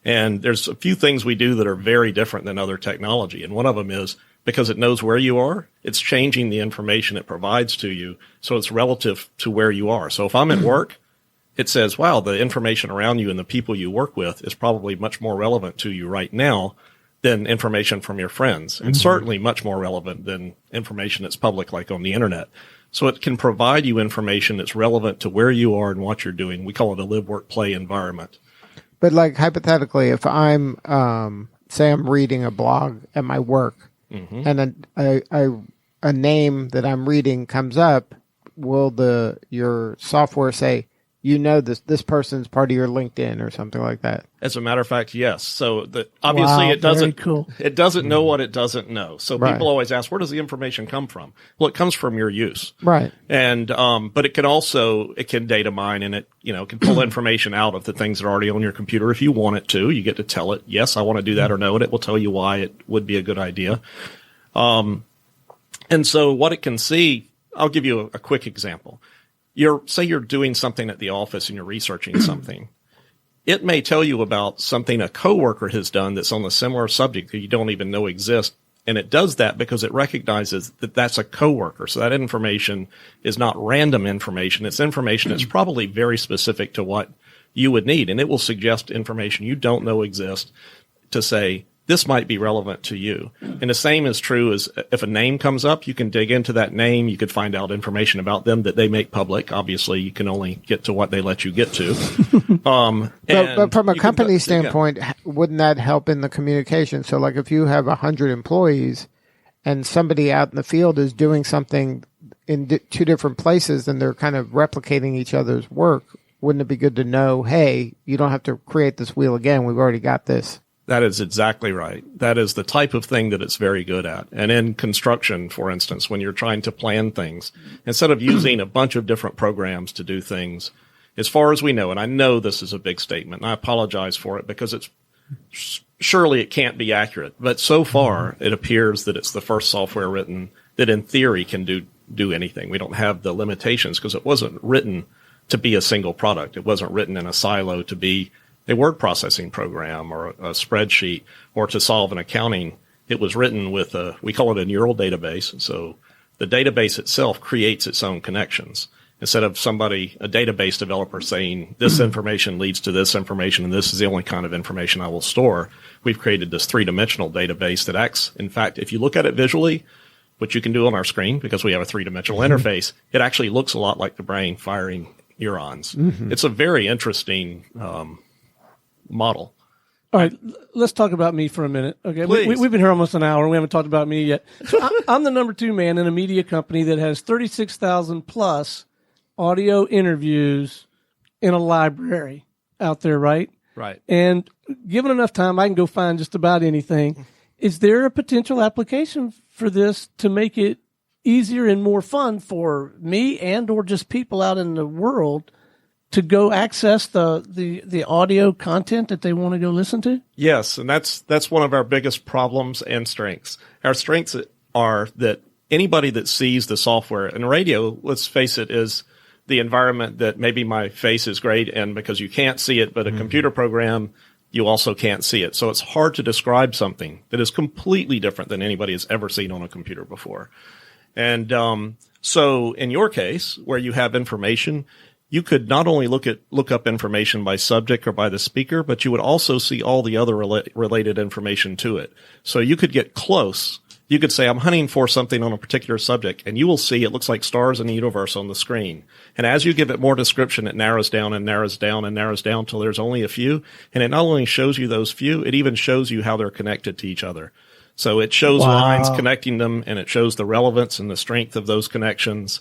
And there's a few things we do that are very different than other technology. And one of them is because it knows where you are, it's changing the information it provides to you. So it's relative to where you are. So if I'm at work, it says, wow, the information around you and the people you work with is probably much more relevant to you right now than information from your friends, and certainly much more relevant than information that's public, like on the internet. So it can provide you information that's relevant to where you are and what you're doing. We call it a live, work, play environment. But like hypothetically, if I'm, say I'm reading a blog at my work and a name that I'm reading comes up, will your software say, this person's part of your LinkedIn or something like that? As a matter of fact, yes. So obviously it doesn't, cool. It doesn't know what it doesn't know. So people always ask, where does the information come from? Well, it comes from your use. Right. And, but it can data mine, and it can pull information out of the things that are already on your computer. If you want it to, you get to tell it, yes, I want to do that or no, and it will tell you why it would be a good idea. And so what it can see, I'll give you a quick example. Say you're doing something at the office and you're researching something. It may tell you about something a coworker has done that's on a similar subject that you don't even know exists. And it does that because it recognizes that that's a coworker. So that information is not random information. It's information that's probably very specific to what you would need. And it will suggest information you don't know exists to say, this might be relevant to you. And the same is true as if a name comes up, you can dig into that name. You could find out information about them that they make public. Obviously, you can only get to what they let you get to. But from a company standpoint, wouldn't that help in the communication? So like if you have 100 employees and somebody out in the field is doing something in two different places and they're kind of replicating each other's work, wouldn't it be good to know, hey, you don't have to create this wheel again. We've already got this. That is exactly right. That is the type of thing that it's very good at. And in construction, for instance, when you're trying to plan things, instead of using a bunch of different programs to do things, as far as we know, and I know this is a big statement, and I apologize for it because surely it can't be accurate. But so far, it appears that it's the first software written that in theory can do anything. We don't have the limitations because it wasn't written to be a single product. It wasn't written in a silo to be a word processing program or a spreadsheet or to solve an accounting. It was written with we call it a neural database. So the database itself creates its own connections. Instead of a database developer saying this information leads to this information and this is the only kind of information I will store, we've created this three-dimensional database that acts. In fact, if you look at it visually, which you can do on our screen because we have a three-dimensional interface, it actually looks a lot like the brain firing neurons. It's a very interesting model. All right, let's talk about me for a minute. Okay, we've been here almost an hour and we haven't talked about me yet. So I'm the number 2 man in a media company that has 36,000 plus audio interviews in a library out there, right? Right. And given enough time, I can go find just about anything. Is there a potential application for this to make it easier and more fun for me and or just people out in the world to go access the audio content that they want to go listen to? Yes, and that's one of our biggest problems and strengths. Our strengths are that anybody that sees the software, and radio, let's face it, is the environment that maybe my face is great and because you can't see it, but a computer program, you also can't see it. So it's hard to describe something that is completely different than anybody has ever seen on a computer before. And so in your case, where you have information, you could not only look up information by subject or by the speaker, but you would also see all the other related information to it. So you could get close. You could say, I'm hunting for something on a particular subject, and you will see it looks like stars in the universe on the screen. And as you give it more description, it narrows down and narrows down and narrows down till there's only a few. And it not only shows you those few, it even shows you how they're connected to each other. So it shows lines connecting them, and it shows the relevance and the strength of those connections.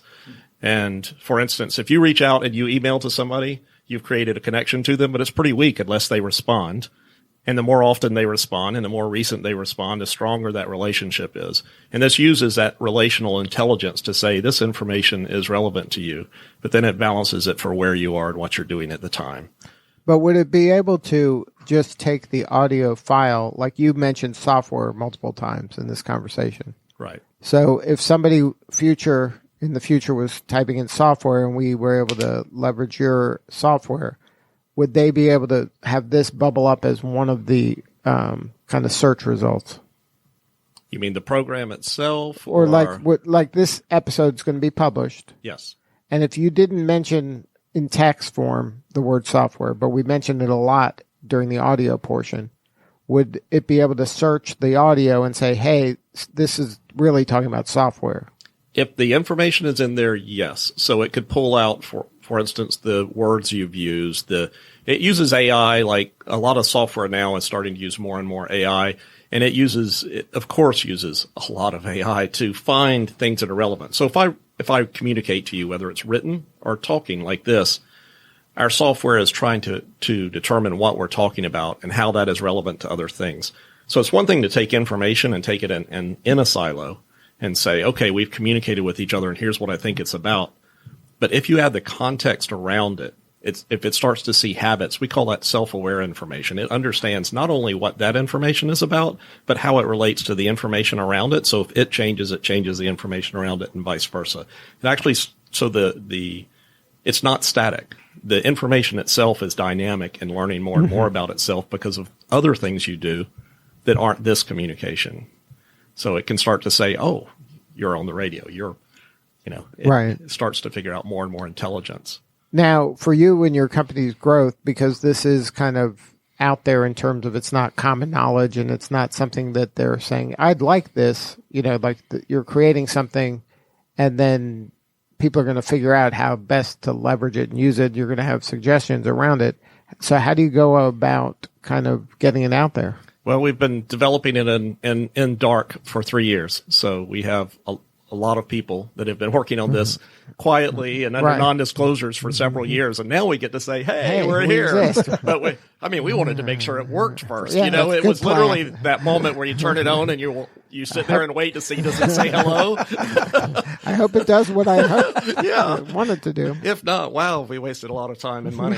And for instance, if you reach out and you email to somebody, you've created a connection to them, but it's pretty weak unless they respond. And the more often they respond and the more recent they respond, the stronger that relationship is. And this uses that relational intelligence to say this information is relevant to you, but then it balances it for where you are and what you're doing at the time. But would it be able to just take the audio file, like you mentioned software multiple times in this conversation? Right. So if somebody in the future was typing in software and we were able to leverage your software, would they be able to have this bubble up as one of the kind of search results? You mean the program itself? Or like this episode's going to be published. Yes. And if you didn't mention in text form the word software, but we mentioned it a lot during the audio portion, would it be able to search the audio and say, hey, this is really talking about software? If the information is in there, yes. So it could pull out, for instance, the words you've used. It uses AI, like a lot of software now is starting to use more and more AI. And it of course uses a lot of AI to find things that are relevant. So if I communicate to you, whether it's written or talking like this, our software is trying to determine what we're talking about and how that is relevant to other things. So it's one thing to take information and take it in a silo and say, okay, we've communicated with each other and here's what I think it's about. But if you add the context around it, if it starts to see habits, we call that self-aware information. It understands not only what that information is about, but how it relates to the information around it. So if it changes the information around it and vice versa. It actually, so it's not static. The information itself is dynamic and learning more and more about itself because of other things you do that aren't this communication. So it can start to say, oh, you're on the radio. It starts to figure out more and more intelligence. Now, for you and your company's growth, because this is kind of out there in terms of it's not common knowledge and it's not something that they're saying, I'd like this, you're creating something and then people are going to figure out how best to leverage it and use it. You're going to have suggestions around it. So how do you go about kind of getting it out there? Well, we've been developing it in dark for 3 years. So we have a lot of people that have been working on this quietly and under non-disclosures for several years. And now we get to say, hey, we're here. But we wanted to make sure it worked first. Yeah, it was literally that moment where you turn it on and you sit there and wait to see, does it say hello? I hope it does what I want it to do. If not, wow, we wasted a lot of time and money.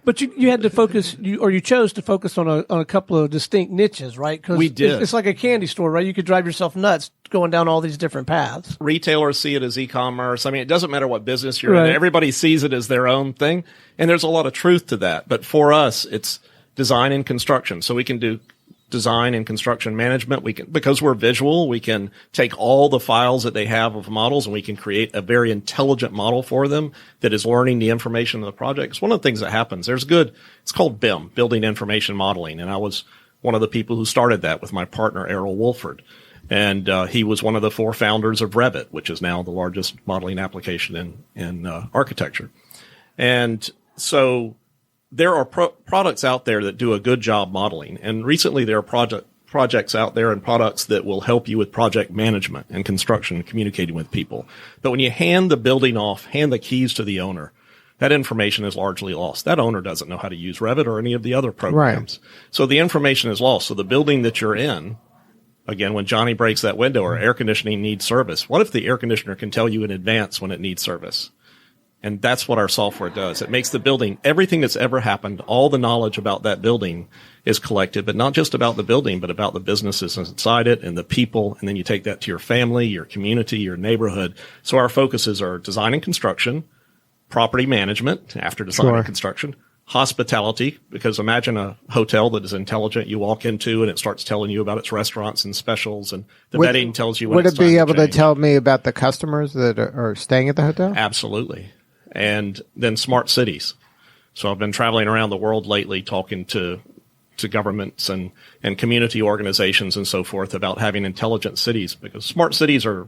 But you had to focus, you chose to focus on a couple of distinct niches, right? Because we did. It's like a candy store, right? You could drive yourself nuts going down all these different paths. Retailers see it as e-commerce. I mean, it doesn't matter what business you're in. Everybody sees it as their own thing. And there's a lot of truth to that. But for us, it's design and construction. So we can do design and construction management. Because we're visual, we can take all the files that they have of models and we can create a very intelligent model for them that is learning the information of the project. It's one of the things that happens. It's called BIM, Building Information Modeling. And I was one of the people who started that with my partner, Errol Wolford. And he was one of the 4 founders of Revit, which is now the largest modeling application in architecture. And so there are products out there that do a good job modeling. And recently there are projects out there and products that will help you with project management and construction and communicating with people. But when you hand the building off, hand the keys to the owner, that information is largely lost. That owner doesn't know how to use Revit or any of the other programs. Right. So the information is lost. So the building that you're in, again, when Johnny breaks that window or air conditioning needs service, what if the air conditioner can tell you in advance when it needs service? And that's what our software does. It makes the building, everything that's ever happened, all the knowledge about that building is collected, but not just about the building, but about the businesses inside it and the people. And then you take that to your family, your community, your neighborhood. So our focuses are design and construction, property management after design and construction, hospitality, because imagine a hotel that is intelligent you walk into and it starts telling you about its restaurants and specials, and the vetting tells you when it's time to change. Would it be able to tell me about the customers that are staying at the hotel? Absolutely. And then smart cities. So I've been traveling around the world lately talking to governments and community organizations and so forth about having intelligent cities, because smart cities are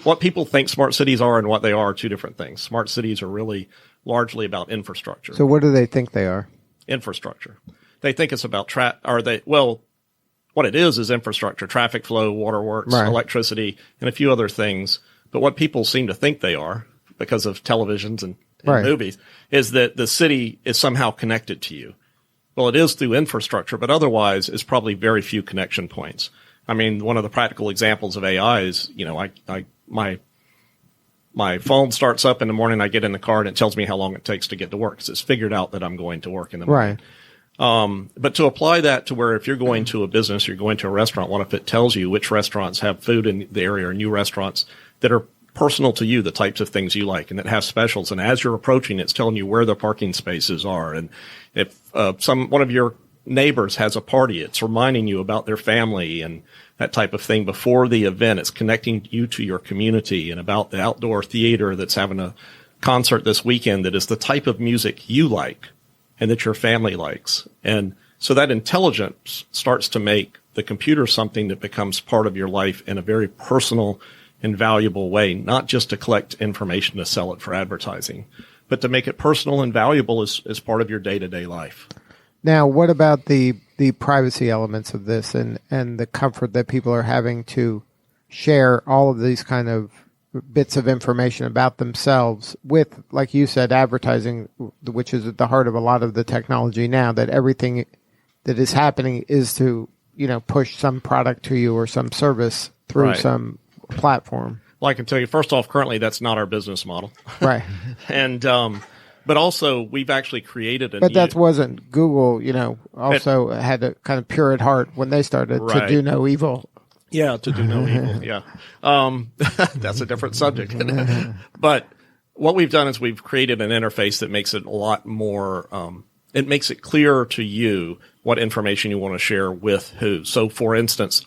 what people think smart cities are and what they are two different things. Smart cities are really largely about infrastructure. So what do they think they are? Infrastructure. They think it's about what it is infrastructure, traffic flow, waterworks, electricity, and a few other things. But what people seem to think they are, because of televisions and movies, is that the city is somehow connected to you. Well, it is through infrastructure, but otherwise it's probably very few connection points. I mean, one of the practical examples of AI is, my my phone starts up in the morning. I get in the car and it tells me how long it takes to get to work because it's figured out that I'm going to work in the morning. Right. But to apply that to where if you're going to a business, you're going to a restaurant, what if it tells you which restaurants have food in the area or new restaurants that are personal to you, the types of things you like, and that have specials. And as you're approaching, it's telling you where the parking spaces are. And if one of your neighbors has a party, it's reminding you about their family and that type of thing before the event. It's connecting you to your community and about the outdoor theater that's having a concert this weekend that is the type of music you like and that your family likes. And so that intelligence starts to make the computer something that becomes part of your life in a very personal and valuable way, not just to collect information to sell it for advertising, but to make it personal and valuable as part of your day-to-day life. Now, what about the privacy elements of this and the comfort that people are having to share all of these kind of bits of information about themselves with, like you said, advertising, which is at the heart of a lot of the technology now, that everything that is happening is to, push some product to you or some service through some platform? Well, I can tell you, first off, currently that's not our business model. Right. And, but also, we've actually created a. But that wasn't Google. Also had a kind of pure at heart when they started to do no evil. Yeah, to do no evil. Yeah, that's a different subject. But what we've done is we've created an interface that makes it a lot more. It makes it clearer to you what information you want to share with who. So, for instance,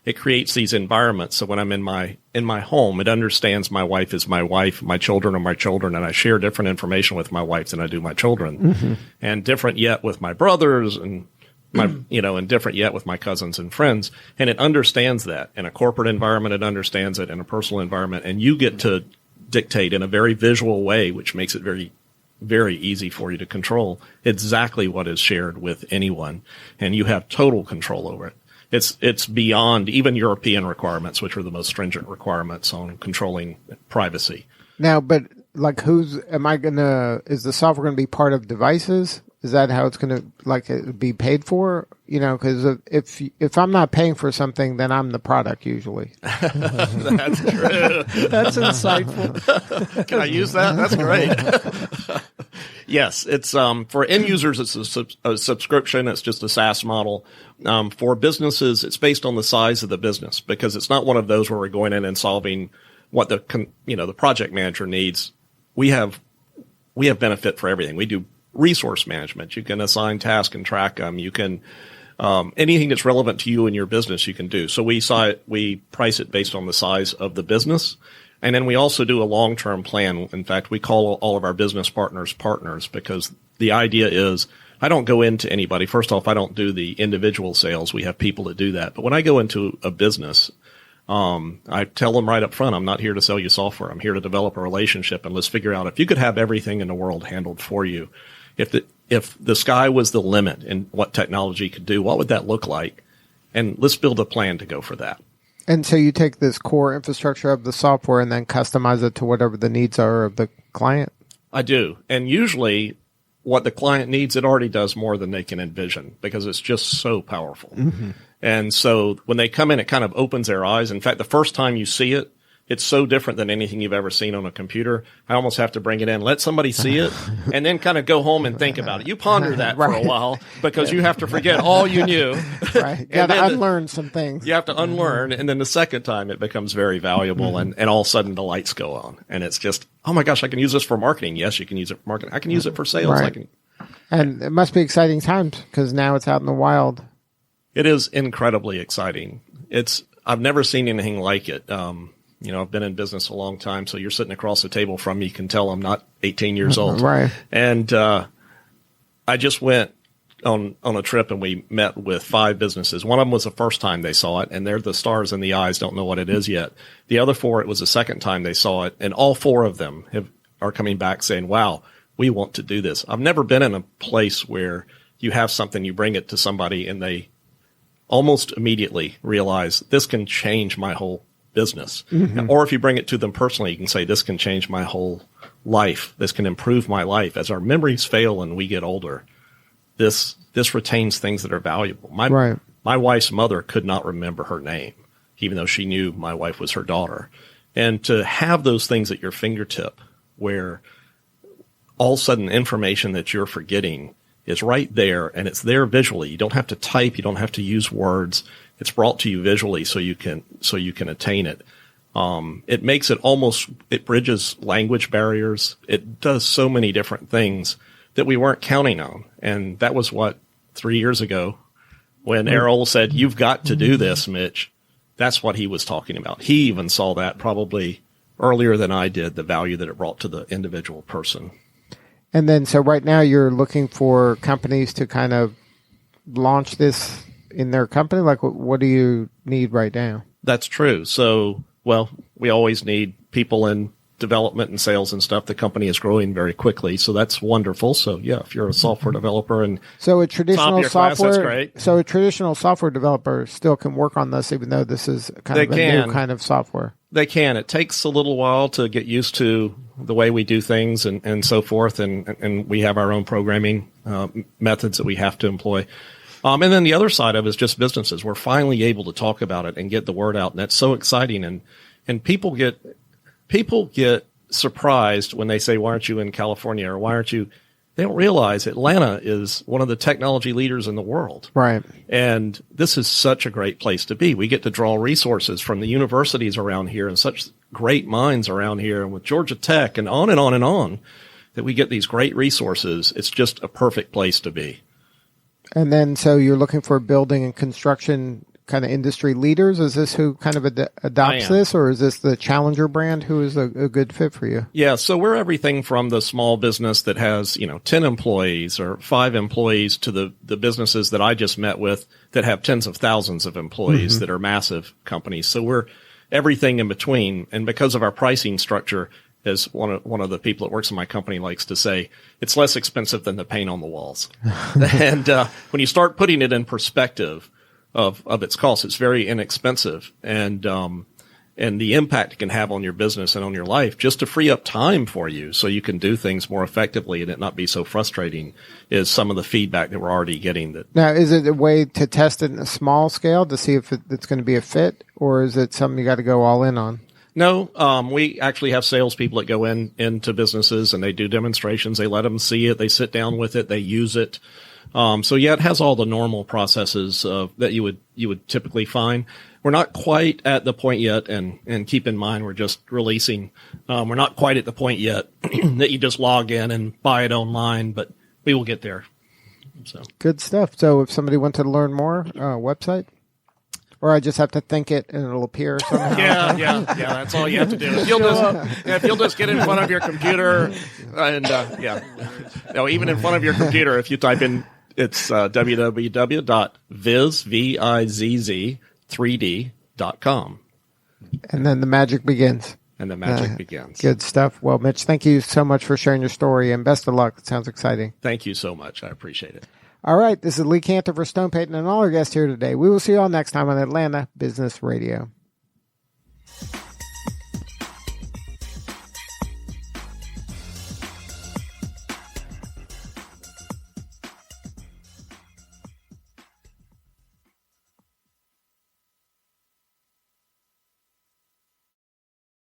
it creates these environments. So when I'm in my home, it understands my wife is my wife, my children are my children, and I share different information with my wife than I do my children, and different yet with my brothers and and different yet with my cousins and friends. And it understands that in a corporate environment. It understands it in a personal environment, and you get to dictate in a very visual way, which makes it very, very easy for you to control exactly what is shared with anyone, and you have total control over it. It's beyond even European requirements, which are the most stringent requirements on controlling privacy. Now, but like, is the software going to be part of devices? Is that how it's going to be paid for? Because if I'm not paying for something, then I'm the product usually. That's true. That's insightful. Can I use that? That's great. Yes, it's for end users, it's a subscription. It's just a SaaS model. For businesses, it's based on the size of the business, because it's not one of those where we're going in and solving what the project manager needs. We have benefit for everything. We do resource management. You can assign tasks and track them. You can anything that's relevant to you and your business, you can do. So we price it based on the size of the business. And then we also do a long-term plan. In fact, we call all of our business partners, because the idea is I don't go into anybody. First off, I don't do the individual sales. We have people that do that. But when I go into a business, I tell them right up front, I'm not here to sell you software. I'm here to develop a relationship, and let's figure out if you could have everything in the world handled for you. If the sky was the limit in what technology could do, what would that look like? And let's build a plan to go for that. And so you take this core infrastructure of the software and then customize it to whatever the needs are of the client? I do. And usually what the client needs, it already does more than they can envision, because it's just so powerful. Mm-hmm. And so when they come in, it kind of opens their eyes. In fact, the first time you see it, it's so different than anything you've ever seen on a computer. I almost have to bring it in, let somebody see it, and then kind of go home and think about it. You ponder that for a while, because you have to forget all you knew. Right. You got to unlearn some things. You have to unlearn, and then the second time it becomes very valuable, and all of a sudden the lights go on. And it's just, oh my gosh, I can use this for marketing. Yes, you can use it for marketing. I can use it for sales. Right. And it must be exciting times, because now it's out in the wild. It is incredibly exciting. I've never seen anything like it. I've been in business a long time, so you're sitting across the table from me. You can tell I'm not 18 years old. Right. And I just went on a trip, and we met with 5 businesses. One of them was the first time they saw it, and they're the stars in the eyes, don't know what it is yet. The other 4, it was the second time they saw it, and all 4 of them are coming back saying, wow, we want to do this. I've never been in a place where you have something, you bring it to somebody, and they almost immediately realize this can change my whole business. Mm-hmm. Or if you bring it to them personally, you can say, this can change my whole life. This can improve my life. As our memories fail and we get older, this retains things that are valuable. My wife's mother could not remember her name, even though she knew my wife was her daughter. And to have those things at your fingertip where all of a sudden information that you're forgetting is right there, and it's there visually. You don't have to type. You don't have to use words. It's brought to you visually so you can attain it. It makes it bridges language barriers. It does so many different things that we weren't counting on. And that was 3 years ago when Errol said, "You've got to do this, Mitch." That's what he was talking about. He even saw that probably earlier than I did, the value that it brought to the individual person. And then, so right now you're looking for companies to kind of launch this in their company? Like, what do you need right now? That's true. So, well, we always need people in development and sales and stuff. The company is growing very quickly, so that's wonderful. So, yeah, if you're a software developer and so a traditional software, class, that's great. So a traditional software developer still can work on this, even though this is kind of a new kind of software. They can. It takes a little while to get used to the way we do things and so forth, and we have our own programming methods that we have to employ. And then the other side of it is just businesses. We're finally able to talk about it and get the word out, and that's so exciting. And people get surprised when they say, "Why aren't you in California?" or "Why aren't you?" They don't realize Atlanta is one of the technology leaders in the world. Right. And this is such a great place to be. We get to draw resources from the universities around here and such great minds around here, and with Georgia Tech and on and on and on, that we get these great resources. It's just a perfect place to be. And then, so you're looking for building and construction kind of industry leaders? Is this who kind of adopts this, or is this the Challenger brand who is a good fit for you? Yeah, so we're everything from the small business that has 10 employees or 5 employees to the businesses that I just met with that have tens of thousands of employees that are massive companies. So we're everything in between, and because of our pricing structure, as one of the people that works in my company likes to say, it's less expensive than the paint on the walls. And when you start putting it in perspective of its cost, it's very inexpensive, and the impact it can have on your business and on your life, just to free up time for you so you can do things more effectively and it not be so frustrating, is some of the feedback that we're already getting. Now, is it a way to test it in a small scale to see if it's going to be a fit, or is it something you got to go all in on? No, we actually have salespeople that go into businesses and they do demonstrations. They let them see it. They sit down with it. They use it. So yeah, it has all the normal processes that you would typically find. We're not quite at the point yet, and keep in mind we're just releasing. We're not quite at the point yet that you just log in and buy it online, but we will get there. So good stuff. So if somebody wanted to learn more, website. Or I just have to think it and it'll appear somehow. Yeah. That's all you have to do. If you'll just get in front of your computer and even in front of your computer, if you type in, it's www.ViZZ3D.com. And then the magic begins. begins. Good stuff. Well, Mitch, thank you so much for sharing your story, and best of luck. It sounds exciting. Thank you so much. I appreciate it. All right, this is Lee Cantor for Stone Payton and all our guests here today. We will see you all next time on Atlanta Business Radio.